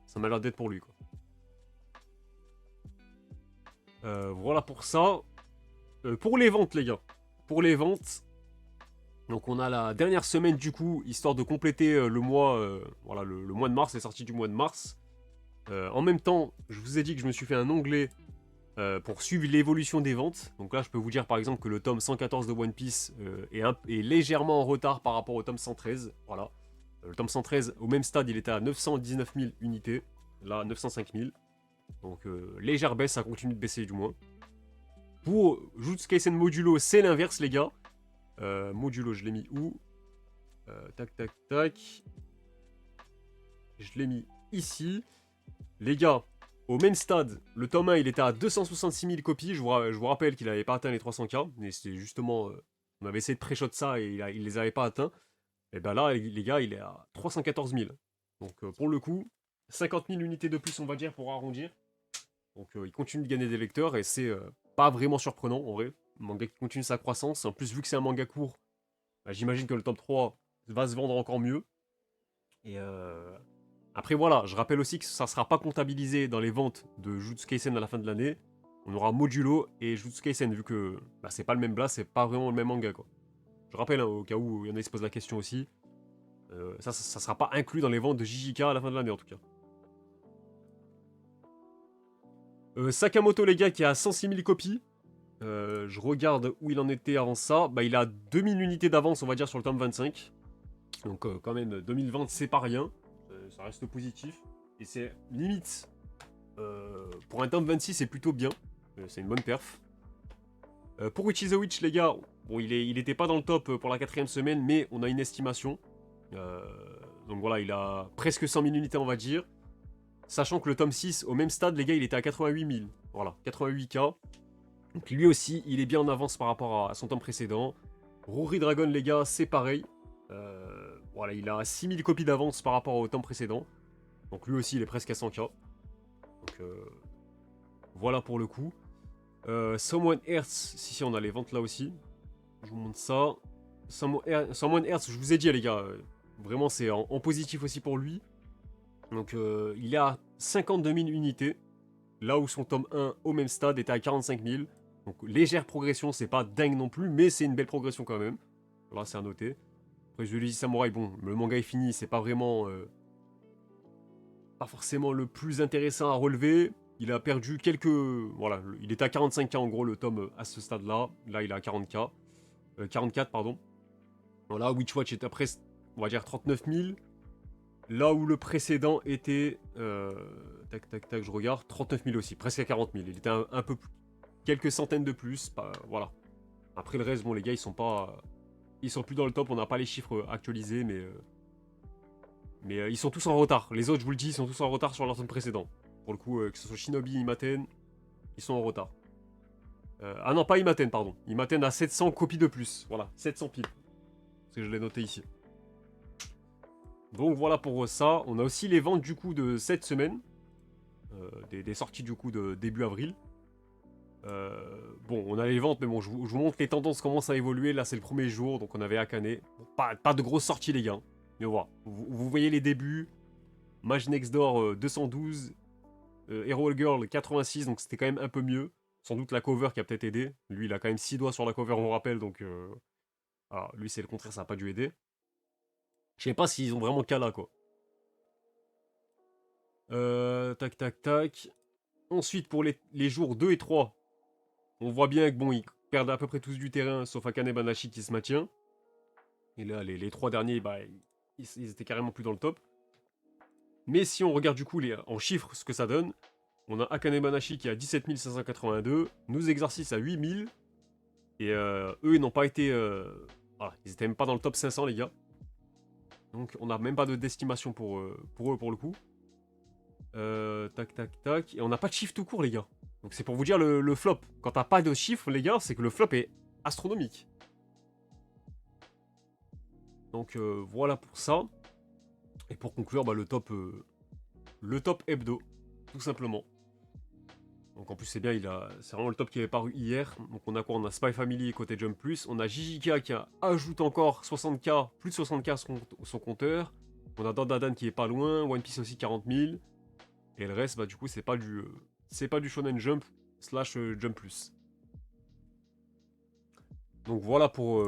ça m'a l'air d'être pour lui, quoi. Voilà pour ça. Pour les ventes, les gars. Pour les ventes. Donc on a la dernière semaine du coup, histoire de compléter le mois. Voilà, le mois de mars, c'est sorti du mois de mars. En même temps, je vous ai dit que je me suis fait un onglet pour suivre l'évolution des ventes. Donc là, je peux vous dire par exemple que le tome 114 de One Piece est légèrement en retard par rapport au tome 113. Voilà. Le tome 113, au même stade, il était à 919 000 unités. Là, 905 000. Donc légère baisse, ça continue de baisser du moins. Pour Jujutsu Kaisen Modulo, c'est l'inverse, les gars. Modulo, je l'ai mis où? Tac, tac, tac. Je l'ai mis ici. Les gars, au même stade, le tome 1, il était à 266 000 copies. Je vous rappelle qu'il n'avait pas atteint les 300K. Mais c'était justement... on avait essayé de pré-shot ça et il les avait pas atteints. Et ben là, les gars, il est à 314 000. Donc pour le coup, 50 000 unités de plus, on va dire, pour arrondir. Donc il continue de gagner des lecteurs et c'est pas vraiment surprenant en vrai. Le manga qui continue sa croissance. En plus, vu que c'est un manga court, bah, j'imagine que le top 3 va se vendre encore mieux. Et après voilà, je rappelle aussi que ça ne sera pas comptabilisé dans les ventes de Jujutsu Kaisen à la fin de l'année. On aura Modulo et Jujutsu Kaisen, vu que bah, c'est pas le même blast, c'est pas vraiment le même manga quoi. Je rappelle, hein, au cas où il y en a qui se posent la question aussi, ça sera pas inclus dans les ventes de JJK à la fin de l'année en tout cas. Sakamoto les gars qui a 106 000 copies. Je regarde où il en était avant ça. Bah, il a 2000 unités d'avance, on va dire, sur le tome 25. Donc, quand même, 2020, c'est pas rien. Ça reste positif. Et c'est limite. Pour un tome 26, c'est plutôt bien. C'est une bonne perf. Pour Witch is the Witch, les gars, bon, il était pas dans le top pour la 4ème semaine, mais on a une estimation. Donc voilà, il a presque 100 000 unités, on va dire. Sachant que le tome 6, au même stade, les gars, il était à 88 000. Voilà, 88K. Donc lui aussi, il est bien en avance par rapport à son tome précédent. Rory Dragon, les gars, c'est pareil. Voilà, il a 6000 copies d'avance par rapport au tome précédent. Donc lui aussi, il est presque à 100K. Donc voilà pour le coup. Someone Earth, si, on a les ventes là aussi. Je vous montre ça. Someone Earth, je vous ai dit, les gars, vraiment, c'est en positif aussi pour lui. Donc il est à 52 000 unités. Là où son tome 1 au même stade était à 45 000. Donc légère progression, c'est pas dingue non plus, mais c'est une belle progression quand même. Là, c'est à noter. Après, je lui dis Samouraï, bon, le manga est fini, c'est pas vraiment... pas forcément le plus intéressant à relever. Il a perdu quelques... Voilà, il était à 45K en gros le tome à ce stade-là. Là, il est à 40K. 44, pardon. Voilà, Witchwatch est après, on va dire, 39 000. Là où le précédent était... tac, tac, tac, je regarde. 39 000 aussi, presque à 40 000. Il était un peu plus... Quelques centaines de plus, voilà. Après le reste, bon, les gars, ils sont pas... Ils sont plus dans le top, on n'a pas les chiffres actualisés, mais... ils sont tous en retard. Les autres, je vous le dis, ils sont tous en retard sur leur tome précédent. Pour le coup, que ce soit Shinobi, Imaten, ils sont en retard. Ah non, pas Imaten, pardon. Imaten a 700 copies de plus. Voilà, 700 piles. Parce que je l'ai noté ici. Donc voilà pour ça. On a aussi les ventes du coup de cette semaine. Des sorties du coup de début avril. Bon, on a les ventes, mais bon, je vous montre les tendances commencent à évoluer. Là, c'est le premier jour, donc on avait Akane. Bon, pas de grosses sorties, les gars. Mais voilà, vous voyez les débuts. Mage Next Door 212. Hero Girl 86, donc c'était quand même un peu mieux. Sans doute la cover qui a peut-être aidé. Lui, il a quand même 6 doigts sur la cover, on rappelle, donc... Alors, lui, c'est le contraire, ça n'a pas dû aider. Je sais pas s'ils ont vraiment le cas là, quoi. Tac, tac, tac. Ensuite, pour les jours 2 et 3, on voit bien que bon, ils perdent à peu près tous du terrain, sauf Akane Banashi qui se maintient. Et là, les 3 derniers, bah, ils étaient carrément plus dans le top. Mais si on regarde du coup en chiffres ce que ça donne, on a Akane Banashi qui a 17 582, Nous Exercice à 8000, et eux, ils n'ont pas été... voilà, ils étaient même pas dans le top 500, les gars. Donc on n'a même pas d'estimation pour eux, pour le coup. Tac, tac, tac. Et on n'a pas de chiffre tout court, les gars. Donc c'est pour vous dire le flop. Quand t'as pas de chiffre, les gars, c'est que le flop est astronomique. Donc voilà pour ça. Et pour conclure, bah, le top hebdo, tout simplement. Donc en plus c'est bien, c'est vraiment le top qui avait paru hier. Donc on a quoi? On a Spy Family côté Jump Plus. On a JJK qui ajoute encore 60K, plus de 60K son compteur. On a Dandadan qui est pas loin. One Piece aussi 40 000. Et le reste, bah du coup c'est pas du Shonen Jump / Jump Plus. Donc voilà pour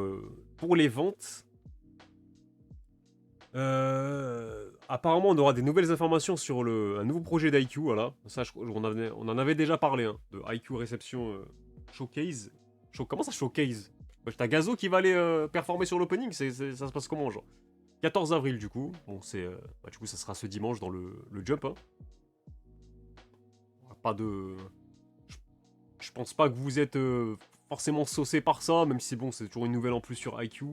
les ventes. Apparemment, on aura des nouvelles informations sur un nouveau projet d'IQ, voilà. Ça, on en avait déjà parlé, hein, de IQ Réception Showcase. Comment ça, Showcase? T'as Gazo qui va aller performer sur l'opening, ça se passe comment, genre? 14 avril, du coup. Bon, du coup, ça sera ce dimanche dans le Jump, hein. Pas de... Je, je pense pas que vous êtes forcément saucé par ça, même si bon, c'est toujours une nouvelle en plus sur IQ.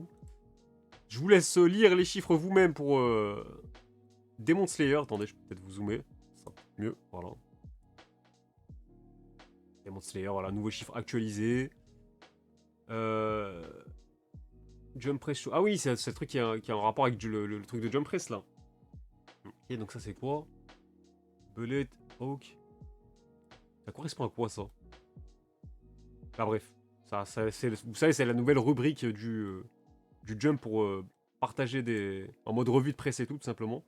Je vous laisse lire les chiffres vous-même pour Demon Slayer. Attendez, je peux peut-être vous zoomer. Ça sera mieux, voilà. Demon Slayer, voilà, nouveaux chiffres actualisés. Jump Press Show. Ah oui, c'est le truc qui a un rapport avec le truc de Jump Press, là. Ok, donc ça c'est quoi? Bullet, Hawk. Ça correspond à quoi, ça? Ah bref. Vous savez, c'est la nouvelle rubrique du Jump pour partager en mode revue de presse et tout simplement.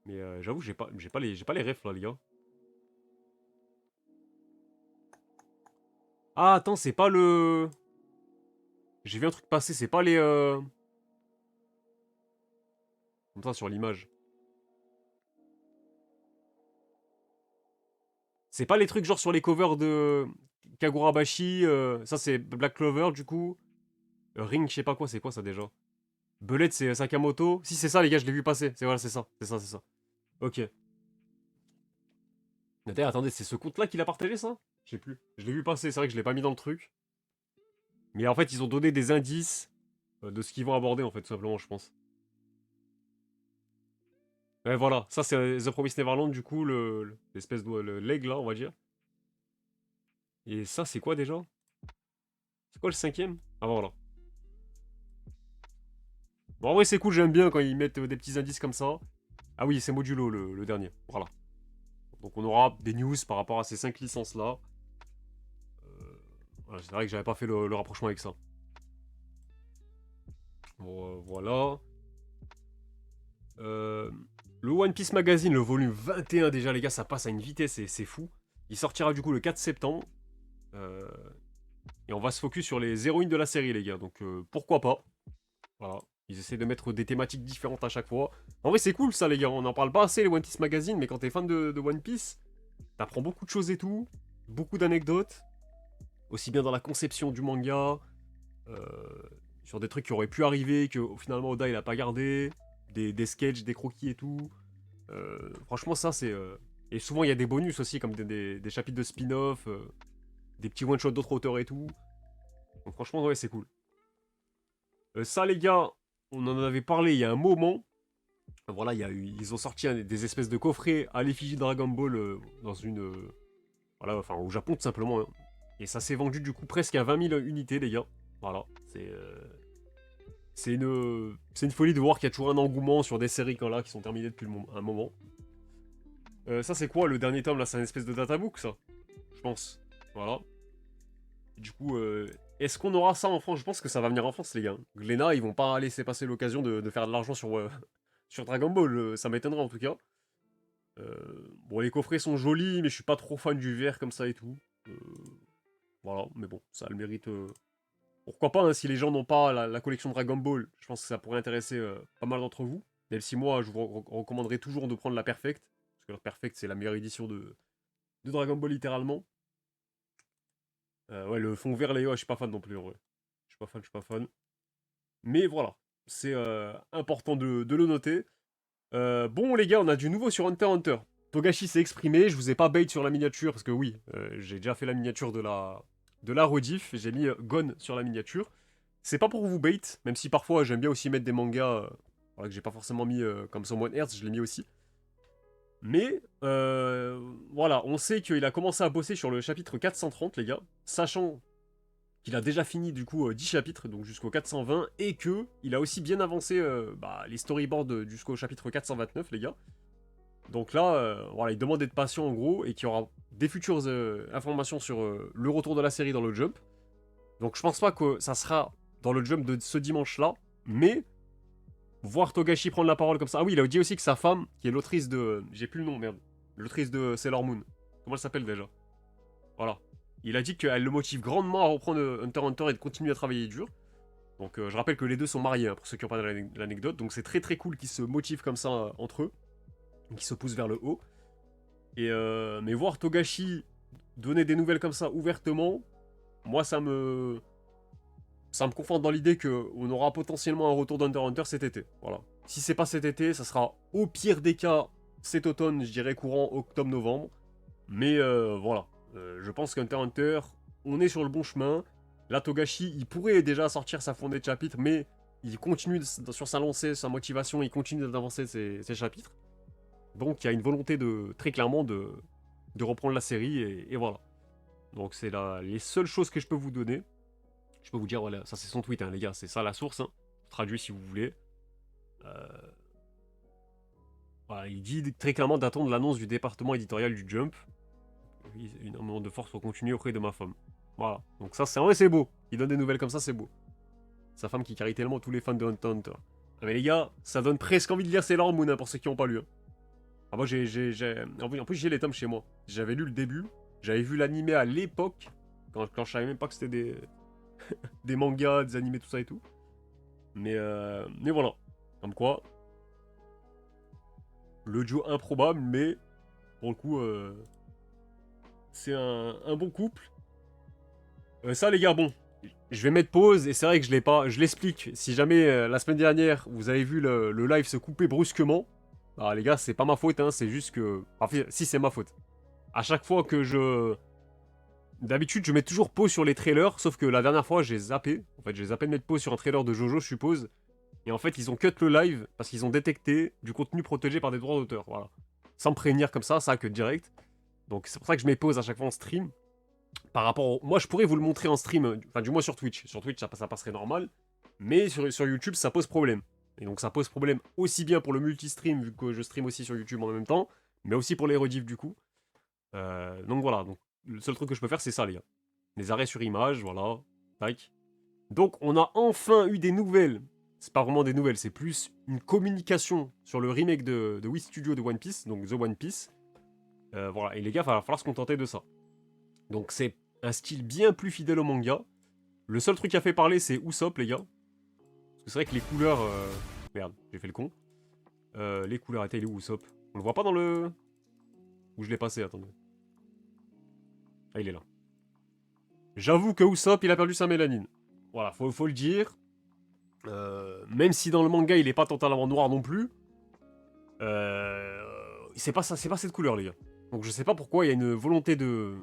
Mais j'avoue, j'ai pas les refs là, les gars. Ah, attends, c'est pas le... J'ai vu un truc passer, c'est pas les... Comme ça, sur l'image. C'est pas les trucs genre sur les covers de Kagurabashi, ça c'est Black Clover du coup. Ring, je sais pas quoi, c'est quoi ça déjà? Belette, c'est Sakamoto. Si, c'est ça, les gars, je l'ai vu passer. Voilà, c'est ça, c'est ça, c'est ça. Ok. D'ailleurs, attendez, c'est ce compte-là qu'il a partagé ça? Je sais plus. Je l'ai vu passer, c'est vrai que je l'ai pas mis dans le truc. Mais en fait, ils ont donné des indices de ce qu'ils vont aborder, en fait, tout simplement, je pense. Ouais, voilà, ça c'est The Promised Neverland, du coup, l'espèce de leg là, on va dire. Et ça, c'est quoi déjà? C'est quoi le cinquième? Ah, voilà. Bon, en vrai, c'est cool, j'aime bien quand ils mettent des petits indices comme ça. Ah oui, c'est Modulo le dernier. Voilà. Donc on aura des news par rapport à ces 5 licences-là. Voilà, c'est vrai que j'avais pas fait le rapprochement avec ça. Bon, voilà. Le One Piece Magazine, le volume 21 déjà, les gars, ça passe à une vitesse, c'est fou. Il sortira du coup le 4 septembre. Et on va se focus sur les héroïnes de la série, les gars. Donc pourquoi pas. Voilà. Ils essaient de mettre des thématiques différentes à chaque fois. En vrai, c'est cool ça, les gars. On en parle pas assez, les One Piece Magazine, mais quand t'es fan de One Piece, t'apprends beaucoup de choses et tout. Beaucoup d'anecdotes. Aussi bien dans la conception du manga, euh, sur des trucs qui auraient pu arriver, que finalement Oda il a pas gardé. Des sketchs, des croquis et tout. Franchement, ça c'est. Et souvent, il y a des bonus aussi, comme des chapitres de spin-off, des petits one-shots d'autres auteurs et tout. Donc, franchement, ouais, c'est cool. Ça, les gars, on en avait parlé il y a un moment. Voilà, ils ont sorti des espèces de coffrets à l'effigie Dragon Ball dans une. Voilà, enfin, au Japon, tout simplement, hein. Et ça s'est vendu du coup presque à 20 000 unités, les gars. Voilà, c'est une folie de voir qu'il y a toujours un engouement sur des séries comme là qui sont terminées depuis un moment. Ça, c'est quoi le dernier tome là? C'est une espèce de databook, ça, je pense. Voilà. Et du coup, est-ce qu'on aura ça en France? Je pense que ça va venir en France, les gars. Glénat, ils vont pas laisser passer l'occasion de faire de l'argent sur Dragon Ball. Ça m'étonnerait en tout cas. Bon, les coffrets sont jolis, mais je suis pas trop fan du vert comme ça et tout. Euh, voilà, mais bon, ça a le mérite. Pourquoi pas, hein, si les gens n'ont pas la collection Dragon Ball, je pense que ça pourrait intéresser pas mal d'entre vous. Même si moi, je vous recommanderais toujours de prendre la Perfect. Parce que la Perfect, c'est la meilleure édition de Dragon Ball, littéralement. Ouais, le fond vert, Léo, je suis pas fan non plus, en vrai. Je suis pas fan. Mais voilà, c'est important de le noter. Bon, les gars, on a du nouveau sur Hunter x Hunter. Togashi s'est exprimé, je vous ai pas bait sur la miniature, parce que oui, j'ai déjà fait la miniature de la rediff, j'ai mis Gon sur la miniature. C'est pas pour vous bait, même si parfois j'aime bien aussi mettre des mangas voilà, que j'ai pas forcément mis comme Someone Earth, je l'ai mis aussi. Mais voilà, on sait qu'il a commencé à bosser sur le chapitre 430, les gars, sachant qu'il a déjà fini du coup 10 chapitres, donc jusqu'au 420, et que il a aussi bien avancé les storyboards jusqu'au chapitre 429, les gars. Donc là, voilà, il demande d'être patient en gros, et qu'il y aura des futures informations sur le retour de la série dans le Jump. Donc je pense pas que ça sera dans le Jump de ce dimanche-là, mais voir Togashi prendre la parole comme ça. Ah oui, il a dit aussi que sa femme, qui est l'autrice de... J'ai plus le nom, merde. L'autrice de Sailor Moon. Comment elle s'appelle déjà? Voilà. Il a dit qu'elle le motive grandement à reprendre Hunter x Hunter et de continuer à travailler dur. Donc je rappelle que les deux sont mariés, hein, pour ceux qui n'ont pas l'anecdote. Donc c'est très très cool qu'ils se motivent comme ça entre eux, qu'ils se poussent vers le haut. Mais voir Togashi donner des nouvelles comme ça ouvertement, moi ça me conforte dans l'idée qu'on aura potentiellement un retour d'Hunter x Hunter cet été. Voilà. Si c'est pas cet été, ça sera au pire des cas cet automne, je dirais courant octobre-novembre. Mais voilà, je pense qu'Hunter x Hunter, on est sur le bon chemin. Là, Togashi, il pourrait déjà sortir sa fondée de chapitres, mais il continue sur sa lancée, sa motivation, il continue d'avancer ses chapitres. Donc il y a une volonté très clairement de reprendre la série, et voilà. Donc c'est les seules choses que je peux vous donner. Je peux vous dire, voilà, ça c'est son tweet, hein, les gars, c'est ça la source. Hein. Je traduis si vous voulez. Voilà, il dit très clairement d'attendre l'annonce du département éditorial du Jump. Un moment de force pour continuer auprès de ma femme. Voilà, donc ça c'est vrai, c'est beau. Il donne des nouvelles comme ça, c'est beau. Sa femme qui carry tellement tous les fans de Hunter x Hunter. Ah, mais les gars, ça donne presque envie de lire Sailor Moon, hein, pour ceux qui n'ont pas lu. Hein. Ah, moi en plus j'ai les tomes chez moi. J'avais lu le début, j'avais vu l'animé à l'époque, quand je savais même pas que c'était des mangas, des animés, tout ça et tout. Mais voilà. Comme quoi, le duo improbable, mais pour le coup, c'est un bon couple. Ça, les gars, bon, je vais mettre pause, et c'est vrai que je l'ai pas. Je l'explique. Si jamais la semaine dernière, vous avez vu le live se couper brusquement, bah, les gars, c'est pas ma faute, hein, c'est juste que. Enfin, si, c'est ma faute. À chaque fois que je. D'habitude, je mets toujours pause sur les trailers, sauf que la dernière fois, j'ai zappé. En fait, j'ai zappé de mettre pause sur un trailer de Jojo, je suppose. Et en fait, ils ont cut le live parce qu'ils ont détecté du contenu protégé par des droits d'auteur. Voilà. Sans me prévenir comme ça que direct. Donc, c'est pour ça que je mets pause à chaque fois en stream. Par rapport moi, je pourrais vous le montrer en stream, enfin, du moins sur Twitch. Sur Twitch, ça passerait normal. Mais sur YouTube, ça pose problème. Et donc, ça pose problème aussi bien pour le multi-stream, vu que je stream aussi sur YouTube en même temps, mais aussi pour les rediffs du coup. Donc voilà, donc le seul truc que je peux faire, c'est ça, les gars. Les arrêts sur image, voilà. Tac. Donc, on a enfin eu des nouvelles. C'est pas vraiment des nouvelles, c'est plus une communication sur le remake de Wii Studio de One Piece, donc The One Piece. Voilà, et les gars, il va falloir se contenter de ça. Donc, c'est un style bien plus fidèle au manga. Le seul truc qui a fait parler, c'est Usopp, les gars. Parce que c'est vrai que les couleurs... Merde, j'ai fait le con. Les couleurs, attends, il est où Usopp? On le voit pas dans le... Où je l'ai passé, attendez. Ah, il est là. J'avoue que Usopp, il a perdu sa mélanine. Voilà, faut le dire. Même si dans le manga, il est pas totalement noir non plus. C'est pas cette couleur, les gars. Donc je sais pas pourquoi il y a une volonté de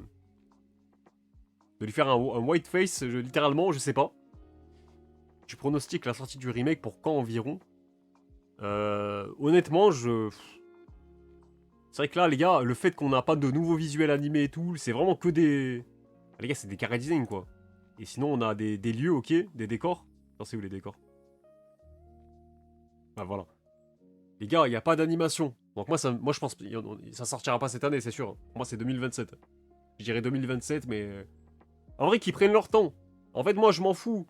lui faire un white face, littéralement, je sais pas. Tu pronostiques la sortie du remake pour quand environ? Honnêtement, c'est vrai que là, les gars, le fait qu'on n'a pas de nouveaux visuels animés et tout, c'est vraiment que des... Ah, les gars, c'est des carré design, quoi. Et sinon, on a des lieux, ok, des décors. Non, c'est où les décors? Ah, voilà. Les gars, il n'y a pas d'animation. Donc moi, je pense ça sortira pas cette année, c'est sûr. Pour moi, c'est 2027. Je dirais 2027, mais... En vrai, qu'ils prennent leur temps. En fait, moi, je m'en fous.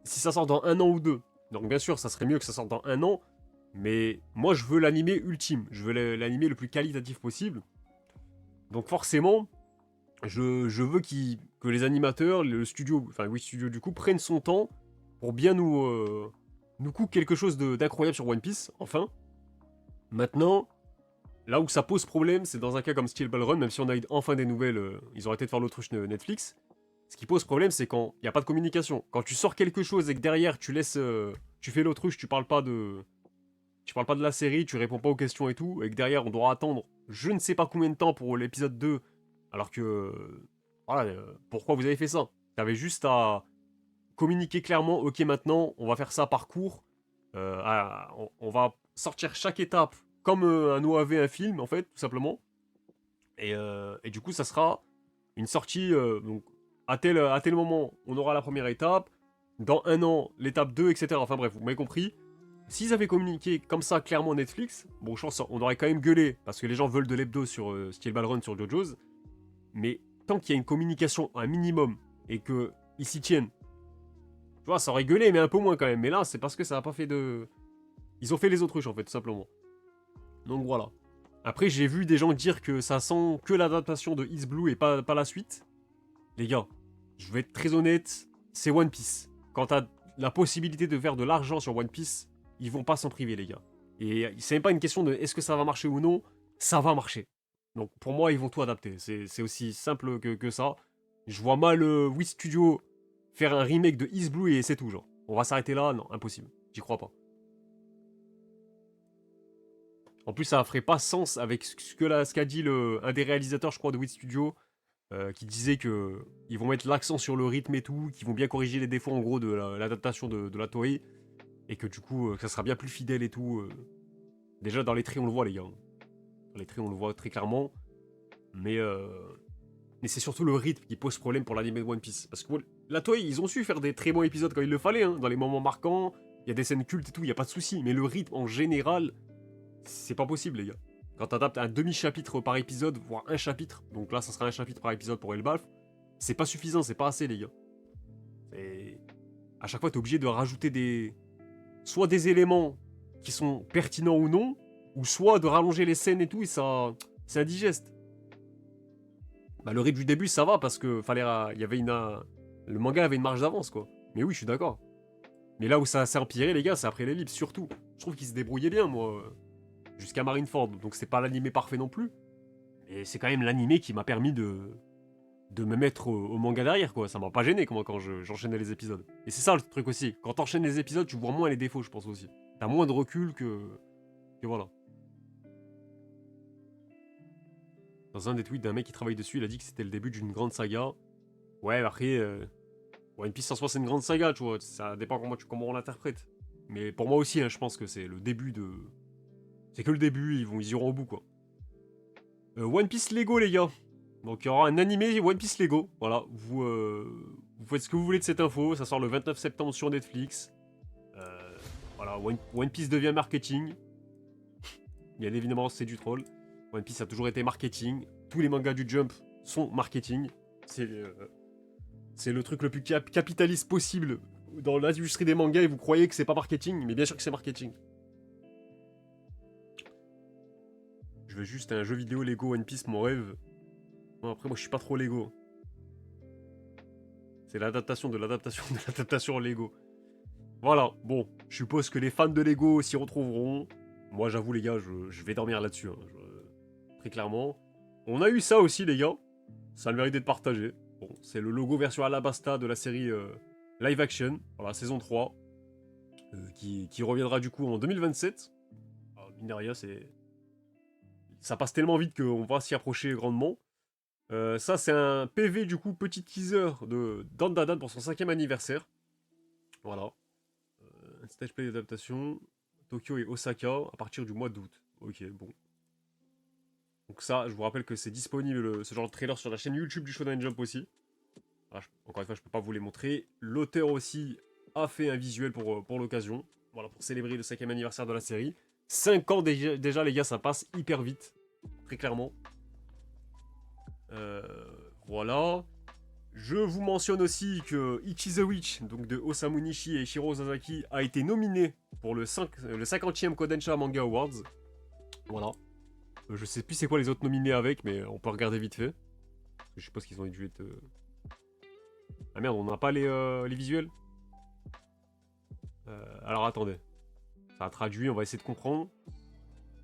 Si ça sort dans 1 an ou 2. Donc bien sûr, ça serait mieux que ça sorte dans 1 an. Mais moi, je veux l'animé ultime. Je veux l'animé le plus qualitatif possible. Donc forcément, je veux que les animateurs, le studio, enfin oui, studio du coup, prennent son temps pour bien nous cook quelque chose d'incroyable sur One Piece, enfin. Maintenant, là où ça pose problème, c'est dans un cas comme Steel Ball Run, même si on a eu enfin des nouvelles, ils ont arrêté de faire l'autruche Netflix. Ce qui pose problème, c'est quand il n'y a pas de communication. Quand tu sors quelque chose et que derrière, tu fais l'autruche, tu parles pas de la série, tu réponds pas aux questions et tout, et que derrière, on doit attendre je ne sais pas combien de temps pour l'épisode 2, alors que... Voilà, pourquoi vous avez fait ça? T'avais juste à communiquer clairement, ok, maintenant, on va faire ça par cours, on va sortir chaque étape comme un OAV, un film, en fait, tout simplement. Et du coup, ça sera une sortie, donc, à tel moment, on aura la première étape, dans 1 an, l'étape 2, etc. Enfin bref, vous m'avez compris. S'ils avaient communiqué comme ça clairement Netflix, bon, je pense on aurait quand même gueulé, parce que les gens veulent de l'hebdo sur Steel Ball Run, sur JoJo's, mais tant qu'il y a une communication, un minimum, et qu'ils s'y tiennent, tu vois, ça aurait gueulé, mais un peu moins quand même. Mais là, c'est parce que ça n'a pas fait de... Ils ont fait les autruches, en fait, tout simplement. Donc voilà. Après, j'ai vu des gens dire que ça sent que l'adaptation de Is Blue et pas la suite. Les gars, je vais être très honnête, c'est One Piece. Quand t'as la possibilité de faire de l'argent sur One Piece, ils vont pas s'en priver, les gars. Et c'est même pas une question de est-ce que ça va marcher ou non, ça va marcher. Donc pour moi, ils vont tout adapter. C'est aussi simple que ça. Je vois mal Wii Studio faire un remake de East Blue et c'est tout, genre. On va s'arrêter là, non, impossible. J'y crois pas. En plus, ça ferait pas sens avec ce qu'a dit un des réalisateurs, je crois, de Wii Studio, qui disait que ils vont mettre l'accent sur le rythme et tout, qu'ils vont bien corriger les défauts en gros de l'adaptation de la Toei, et que du coup, ça sera bien plus fidèle et tout. Déjà, dans les traits, on le voit, les gars. Dans les traits, on le voit très clairement. Mais c'est surtout le rythme qui pose problème pour l'anime de One Piece. Parce que la Toei, ils ont su faire des très bons épisodes quand il le fallait, hein, dans les moments marquants. Il y a des scènes cultes et tout, il n'y a pas de souci. Mais le rythme, en général, c'est pas possible, les gars. Quand t'adaptes un demi-chapitre par épisode, voire un chapitre, donc là, ça sera un chapitre par épisode pour Elbaf, c'est pas suffisant, c'est pas assez, les gars. Et à chaque fois, t'es obligé de rajouter soit des éléments qui sont pertinents ou non, ou soit de rallonger les scènes et tout, et ça... c'est indigeste. Bah, le rythme du début, ça va, parce que il y avait le manga avait une marge d'avance, quoi. Mais oui, je suis d'accord. Mais là où ça s'est empiré, les gars, c'est après l'ellipse, surtout. Je trouve qu'ils se débrouillaient bien, moi. Jusqu'à Marineford, donc c'est pas l'animé parfait non plus. Mais c'est quand même l'animé qui m'a permis de me mettre au manga derrière, quoi. Ça m'a pas gêné quand j'enchaînais les épisodes. Et c'est ça le truc aussi. Quand t'enchaînes les épisodes, tu vois moins les défauts, je pense aussi. T'as moins de recul que voilà. Dans un des tweets d'un mec qui travaille dessus, il a dit que c'était le début d'une grande saga. Ouais, après, One Piece en soi, c'est une grande saga, tu vois. Ça dépend comment on l'interprète. Mais pour moi aussi, hein, je pense que c'est le début de... C'est que le début, ils iront au bout, quoi. One Piece Lego, les gars. Donc il y aura un animé One Piece Lego. Voilà, vous faites ce que vous voulez de cette info. Ça sort le 29 septembre sur Netflix. Voilà, One Piece devient marketing. Bien évidemment, c'est du troll. One Piece a toujours été marketing. Tous les mangas du Jump sont marketing. C'est le truc le plus capitaliste possible dans l'industrie des mangas et vous croyez que c'est pas marketing, mais bien sûr que c'est marketing. Je veux juste un jeu vidéo Lego One Piece, mon rêve. Bon, après, moi, je suis pas trop Lego. C'est l'adaptation de l'adaptation de l'adaptation Lego. Voilà, bon, je suppose que les fans de Lego s'y retrouveront. Moi, j'avoue, les gars, je vais dormir là-dessus. Hein, très clairement. On a eu ça aussi, les gars. Ça a le mérite d'être partagé. Bon, c'est le logo version Alabasta de la série live action, voilà, saison 3, qui reviendra du coup en 2027. Alors, mine de rien, ça passe tellement vite qu'on va s'y approcher grandement. Ça, c'est un PV, du coup, petit teaser de Dan Dadan pour son 5e anniversaire. Voilà. Un stage play d'adaptation. Tokyo et Osaka à partir du mois d'août. Ok, bon. Donc ça, je vous rappelle que c'est disponible, ce genre de trailer, sur la chaîne YouTube du Shonen Jump aussi. Ah, encore une fois, je peux pas vous les montrer. L'auteur aussi a fait un visuel pour l'occasion. Voilà, pour célébrer le 5e anniversaire de la série. 5 ans déjà, les gars, ça passe hyper vite. Très clairement. Voilà. Je vous mentionne aussi que Ichi the Witch, donc de Osamu Nishi et Shiro Sasaki, a été nominé pour le 50e Kodansha Manga Awards. Voilà. Je sais plus c'est quoi les autres nominés avec, mais on peut regarder vite fait. Je suppose qu'ils ont dû être... Ah merde, on n'a pas les visuels. Alors attendez. Ça a traduit, on va essayer de comprendre.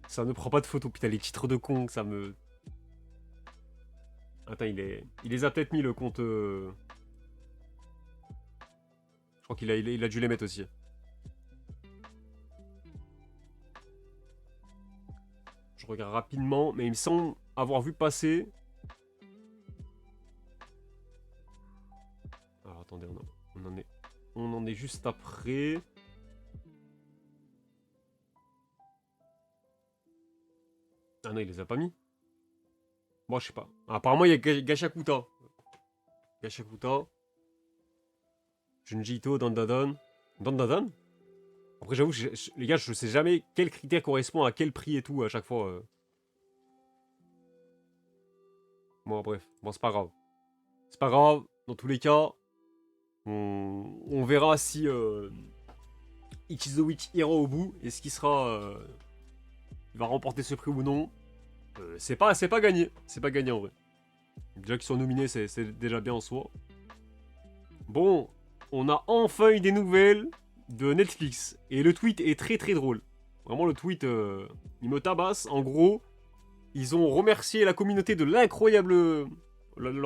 Ça ne prend pas de photo. Putain, les titres de con, ça me... Attends, il les a peut-être mis, le compte... Je crois qu'il a dû les mettre aussi. Je regarde rapidement, mais il me semble avoir vu passer... Alors attendez, on en est juste après... Ah non, il les a pas mis. Moi, je sais pas. Apparemment, il y a Gashakuta. Gashakuta. Junji Ito, Dandadan. Dandadan. Après, j'avoue, les gars, je sais jamais quel critère correspond à quel prix et tout à chaque fois. Bon, bref. Bon, c'est pas grave. C'est pas grave. Dans tous les cas, on verra si Ichi the Witch ira au bout et ce qui sera... il va remporter ce prix ou non. C'est pas gagné. C'est pas gagné en vrai. Déjà qu'ils sont nominés, c'est déjà bien en soi. Bon, on a enfin eu des nouvelles de Netflix. Et le tweet est très très drôle. Vraiment, le tweet, il me tabasse. En gros, ils ont remercié la communauté de leur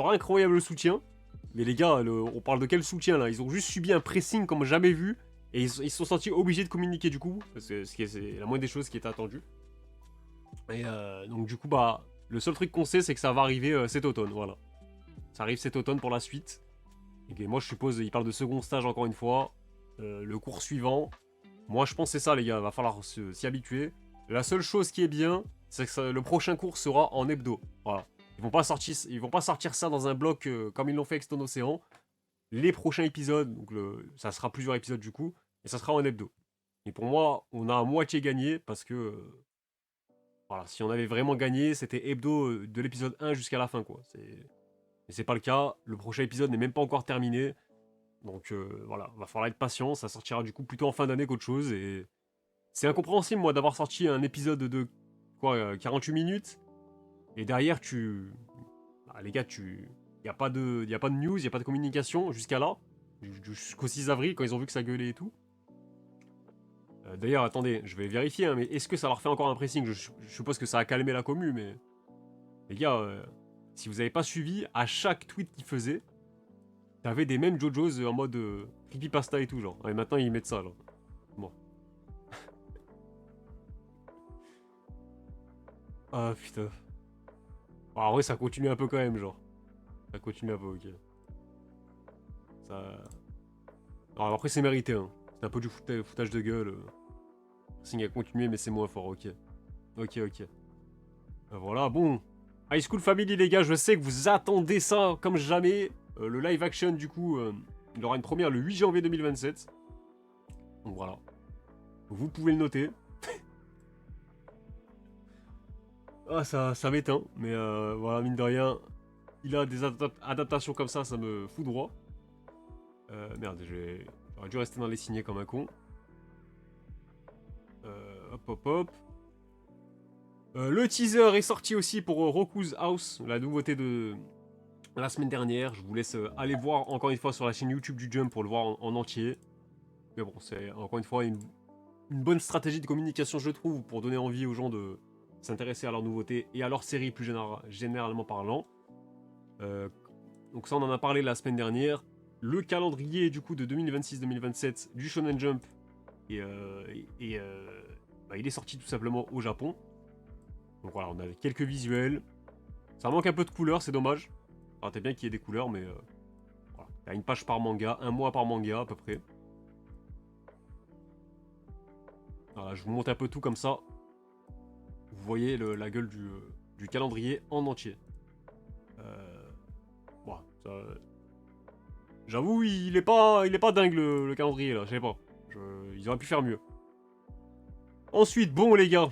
incroyable soutien. Mais les gars, on parle de quel soutien là? Ils ont juste subi un pressing comme jamais vu. Et ils se sont sentis obligés de communiquer du coup. C'est la moindre des choses qui était attendue. Et donc du coup, bah, le seul truc qu'on sait, c'est que ça va arriver cet automne. Voilà. Ça arrive cet automne pour la suite. Et moi, je suppose, ils parlent de second stage encore une fois. Le cours suivant. Moi, je pense que c'est ça, les gars. Il va falloir s'y habituer. La seule chose qui est bien, c'est que le prochain cours sera en hebdo. Voilà. Ils vont pas sortir ça dans un bloc comme ils l'ont fait avec Stone Ocean. Les prochains épisodes, donc ça sera plusieurs épisodes du coup, et ça sera en hebdo. Et pour moi, on a à moitié gagné parce que voilà, si on avait vraiment gagné, c'était hebdo de l'épisode 1 jusqu'à la fin, quoi. Mais c'est pas le cas. Le prochain épisode n'est même pas encore terminé. Donc voilà, va falloir être patient. Ça sortira du coup plutôt en fin d'année qu'autre chose. Et c'est incompréhensible, moi, d'avoir sorti un épisode de quoi, 48 minutes. Et derrière, bah, les gars, y a pas de news, y a pas de communication jusqu'à là. Jusqu'au 6 avril, quand ils ont vu que ça gueulait et tout. D'ailleurs, attendez, je vais vérifier, hein, mais est-ce que ça leur fait encore un pressing? Je suppose que ça a calmé la commu, mais... Les gars, si vous avez pas suivi, à chaque tweet qu'ils faisaient, t'avais des mêmes JoJo's en mode creepypasta et tout, genre. Et maintenant, ils mettent ça, là. Bon. Ah, putain. Ah, en vrai, ça continue un peu quand même, genre. Ça continue un peu, ok. Ça... Alors après, c'est mérité, hein. C'est un peu du foutage de gueule. Signe à continuer, mais c'est moins fort, ok. Ok, ok. Voilà, bon. High School Family, les gars, je sais que vous attendez ça comme jamais. Le live action, du coup, il aura une première le 8 janvier 2027. Donc voilà. Vous pouvez le noter. Ah, ça m'éteint. Mais voilà, mine de rien, il a des adaptations comme ça me fout droit. Merde, j'aurais dû rester dans les signets comme un con. Hop, hop, hop. Le teaser est sorti aussi pour Roku's House, la nouveauté de la semaine dernière. Je vous laisse aller voir encore une fois sur la chaîne YouTube du Jump pour le voir en entier. Mais bon, c'est encore une fois une bonne stratégie de communication, je trouve, pour donner envie aux gens de s'intéresser à leurs nouveautés et à leur série plus généralement parlant. Donc ça, on en a parlé la semaine dernière. Le calendrier du coup de 2026-2027 du Shonen Jump, bah, il est sorti tout simplement au Japon. Donc voilà, on a quelques visuels. Ça manque un peu de couleurs, c'est dommage. Alors t'es bien qu'il y ait des couleurs, mais voilà. Il y a une page par manga, un mois par manga à peu près. Voilà, je vous montre un peu tout comme ça. Vous voyez la gueule du calendrier en entier. Bon, j'avoue, il est pas dingue le calendrier là, je sais pas. Ils auraient pu faire mieux. Ensuite, bon les gars,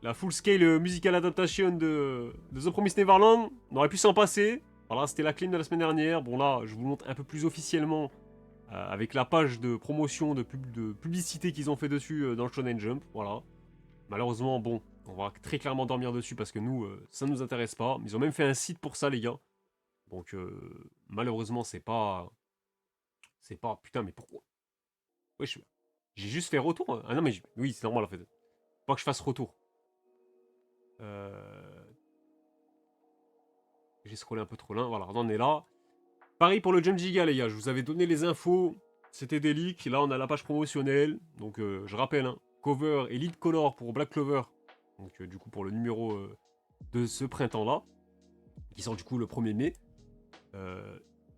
la full scale musical adaptation de The Promised Neverland, on aurait pu s'en passer. Voilà, c'était la clim de la semaine dernière. Bon là, je vous le montre un peu plus officiellement avec la page de promotion, de publicité qu'ils ont fait dessus dans le Shonen Jump. Voilà. Malheureusement, bon, on va très clairement dormir dessus parce que nous, ça nous intéresse pas. Ils ont même fait un site pour ça, les gars. Donc, malheureusement, c'est pas... C'est pas... Putain, mais pourquoi? Wesh, j'ai juste fait retour, hein. Ah non, mais... Oui, c'est normal, en fait. Faut pas que je fasse retour. J'ai scrollé un peu trop loin. Voilà, on en est là. Pareil pour le Jump Giga, les gars. Je vous avais donné les infos. C'était des leaks. Là, on a la page promotionnelle. Donc, je rappelle, hein, cover et lead color pour Black Clover. Donc, du coup, pour le numéro de ce printemps-là. Qui sort, du coup, le 1er mai.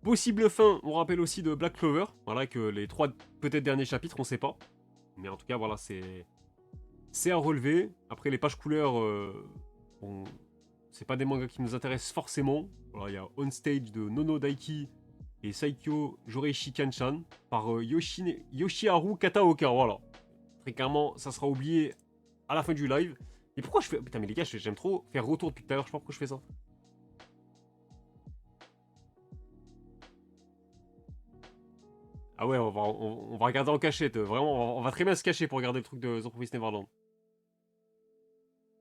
Possible fin, on rappelle aussi de Black Clover. Voilà, que les 3 peut-être derniers chapitres, on sait pas. Mais en tout cas, voilà, c'est à relever. Après, les pages couleurs, bon, c'est pas des mangas qui nous intéressent forcément. Voilà, il y a On Stage de Nono Daiki et Saikyo Joreishi Kanchan par Yoshiharu Kataoka. Voilà. Très clairement, ça sera oublié à la fin du live. Et pourquoi je fais... Putain, mais les gars, j'aime trop faire retour depuis tout à l'heure. Je sais pas pourquoi je fais ça. Ah ouais, on va regarder en cachette. Vraiment, on va très bien se cacher pour regarder le truc de The Promised Neverland.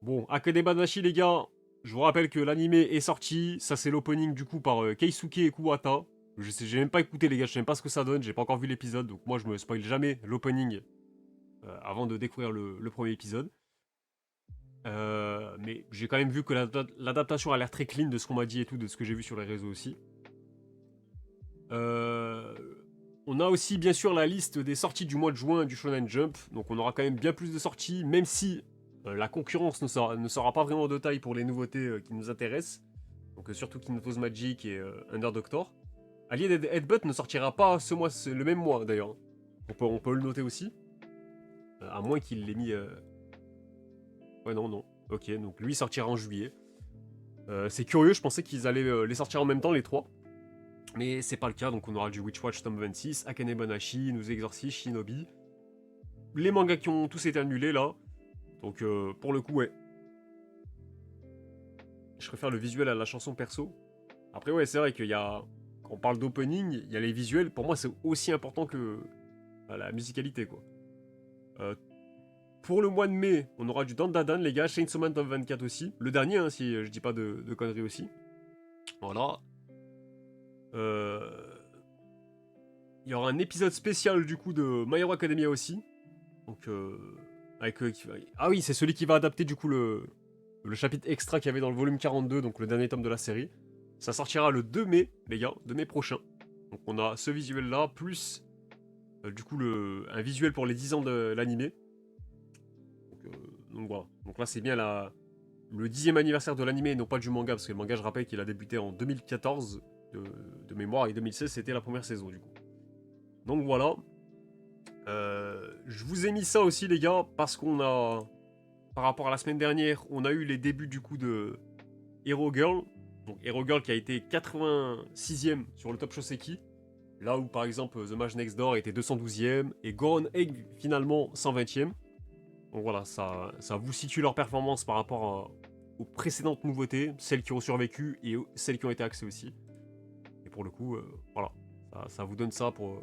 Bon, Akademadashi, les gars, je vous rappelle que l'anime est sorti. Ça, c'est l'opening du coup par Keisuke Kuwata. J'ai même pas écouté les gars, je sais même pas ce que ça donne, j'ai pas encore vu l'épisode, donc moi je me spoil jamais l'opening avant de découvrir le premier épisode. Mais j'ai quand même vu que l'adaptation a l'air très clean de ce qu'on m'a dit et tout, de ce que j'ai vu sur les réseaux aussi. Euh, on a aussi bien sûr la liste des sorties du mois de juin du Shonen Jump, donc on aura quand même bien plus de sorties, même si la concurrence ne sera pas vraiment de taille pour les nouveautés qui nous intéressent, donc surtout Kinoto's Magic et Under Doctor. Alien Headbutt ne sortira pas ce mois, le même mois d'ailleurs. On peut le noter aussi, à moins qu'il l'ait mis... Ouais non, non. Ok, donc lui sortira en juillet. C'est curieux, je pensais qu'ils allaient les sortir en même temps les trois. Mais c'est pas le cas, donc on aura du Witch Watch tome 26, Akane Banashi, Nous Exorcist, Shinobi. Les mangas qui ont tous été annulés là. Donc pour le coup, ouais. Je préfère le visuel à la chanson perso. Après, ouais, c'est vrai qu'il y a. Quand on parle d'opening, il y a les visuels. Pour moi, c'est aussi important que la musicalité, quoi. Pour le mois de mai, on aura du Dandadan, les gars. Chainsaw Man tome 24 aussi. Le dernier, hein, si je dis pas de conneries aussi. Voilà. Il y aura un épisode spécial du coup de My Hero Academia aussi. Donc avec ah oui, c'est celui qui va adapter du coup le chapitre extra qu'il y avait dans le volume 42, donc le dernier tome de la série. Ça sortira le 2 mai, les gars, 2 mai prochain. Donc on a ce visuel là plus du coup un visuel pour les 10 ans de l'animé. Donc voilà. Donc là c'est bien le 10e anniversaire de l'animé et non pas du manga, parce que le manga, je rappelle qu'il a débuté en 2014 de mémoire, et 2016 c'était la première saison du coup. Donc voilà. Je vous ai mis ça aussi les gars, parce qu'on a, par rapport à la semaine dernière, on a eu les débuts du coup de Hero Girl. Donc Hero Girl qui a été 86e sur le Top Shoseki. Là où par exemple The Mage Next Door était 212e et Goron Egg finalement 120e. Donc voilà, ça vous situe leur performance par rapport aux précédentes nouveautés, celles qui ont survécu et celles qui ont été axées aussi. Et pour le coup, voilà, ça vous donne ça pour...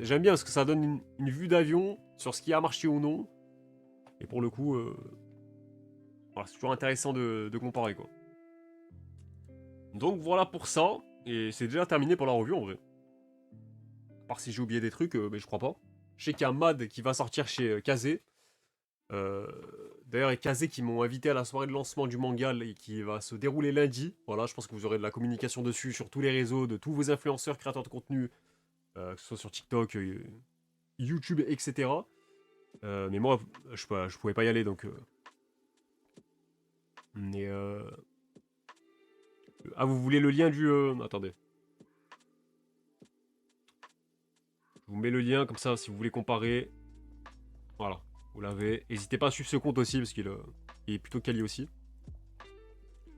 J'aime bien parce que ça donne une vue d'avion sur ce qui a marché ou non. Et pour le coup, voilà, c'est toujours intéressant de comparer quoi. Donc voilà pour ça. Et c'est déjà terminé pour la revue en vrai. À part si j'ai oublié des trucs, mais je crois pas. Je sais qu'il y a Mad qui va sortir chez Kazé. D'ailleurs, et Kazé qui m'ont invité à la soirée de lancement du manga et qui va se dérouler lundi. Voilà, je pense que vous aurez de la communication dessus sur tous les réseaux, de tous vos influenceurs, créateurs de contenu, que ce soit sur TikTok, YouTube, etc. Mais moi, je pouvais pas y aller, donc... Mais... Ah, vous voulez le lien du... Attendez. Je vous mets le lien, comme ça, si vous voulez comparer. Voilà, vous l'avez. N'hésitez pas à suivre ce compte aussi, parce qu'il est plutôt quali aussi. De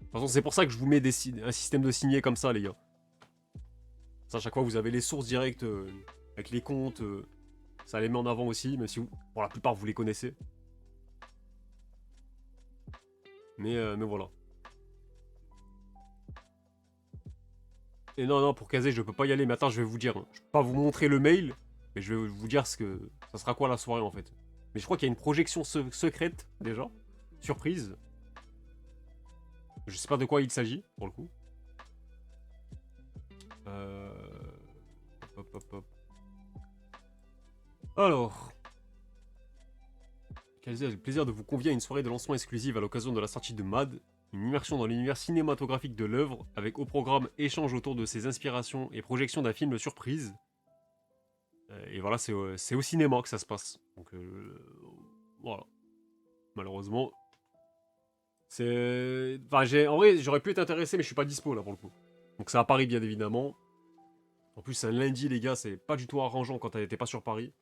toute façon, c'est pour ça que je vous mets un système de signé comme ça, les gars. Ça, à chaque fois, vous avez les sources directes avec les comptes. Ça les met en avant aussi, même si pour la plupart, vous les connaissez. Mais voilà. Et non, non, pour caser, je peux pas y aller. Mais attends, je vais vous dire. Je peux pas vous montrer le mail, mais je vais vous dire ça sera quoi la soirée en fait. Mais je crois qu'il y a une projection secrète déjà. Surprise. Je sais pas de quoi il s'agit, pour le coup. Hop, hop, hop. Alors. Quel est le plaisir de vous convier à une soirée de lancement exclusive à l'occasion de la sortie de Mad, une immersion dans l'univers cinématographique de l'œuvre, avec au programme échange autour de ses inspirations et projection d'un film surprise. Et voilà, c'est au cinéma que ça se passe. Donc voilà. Malheureusement. C'est. Enfin, en vrai, j'aurais pu être intéressé, mais je suis pas dispo là pour le coup. Donc c'est à Paris, bien évidemment. En plus, c'est un lundi, les gars, c'est pas du tout arrangeant quand t'es pas sur Paris.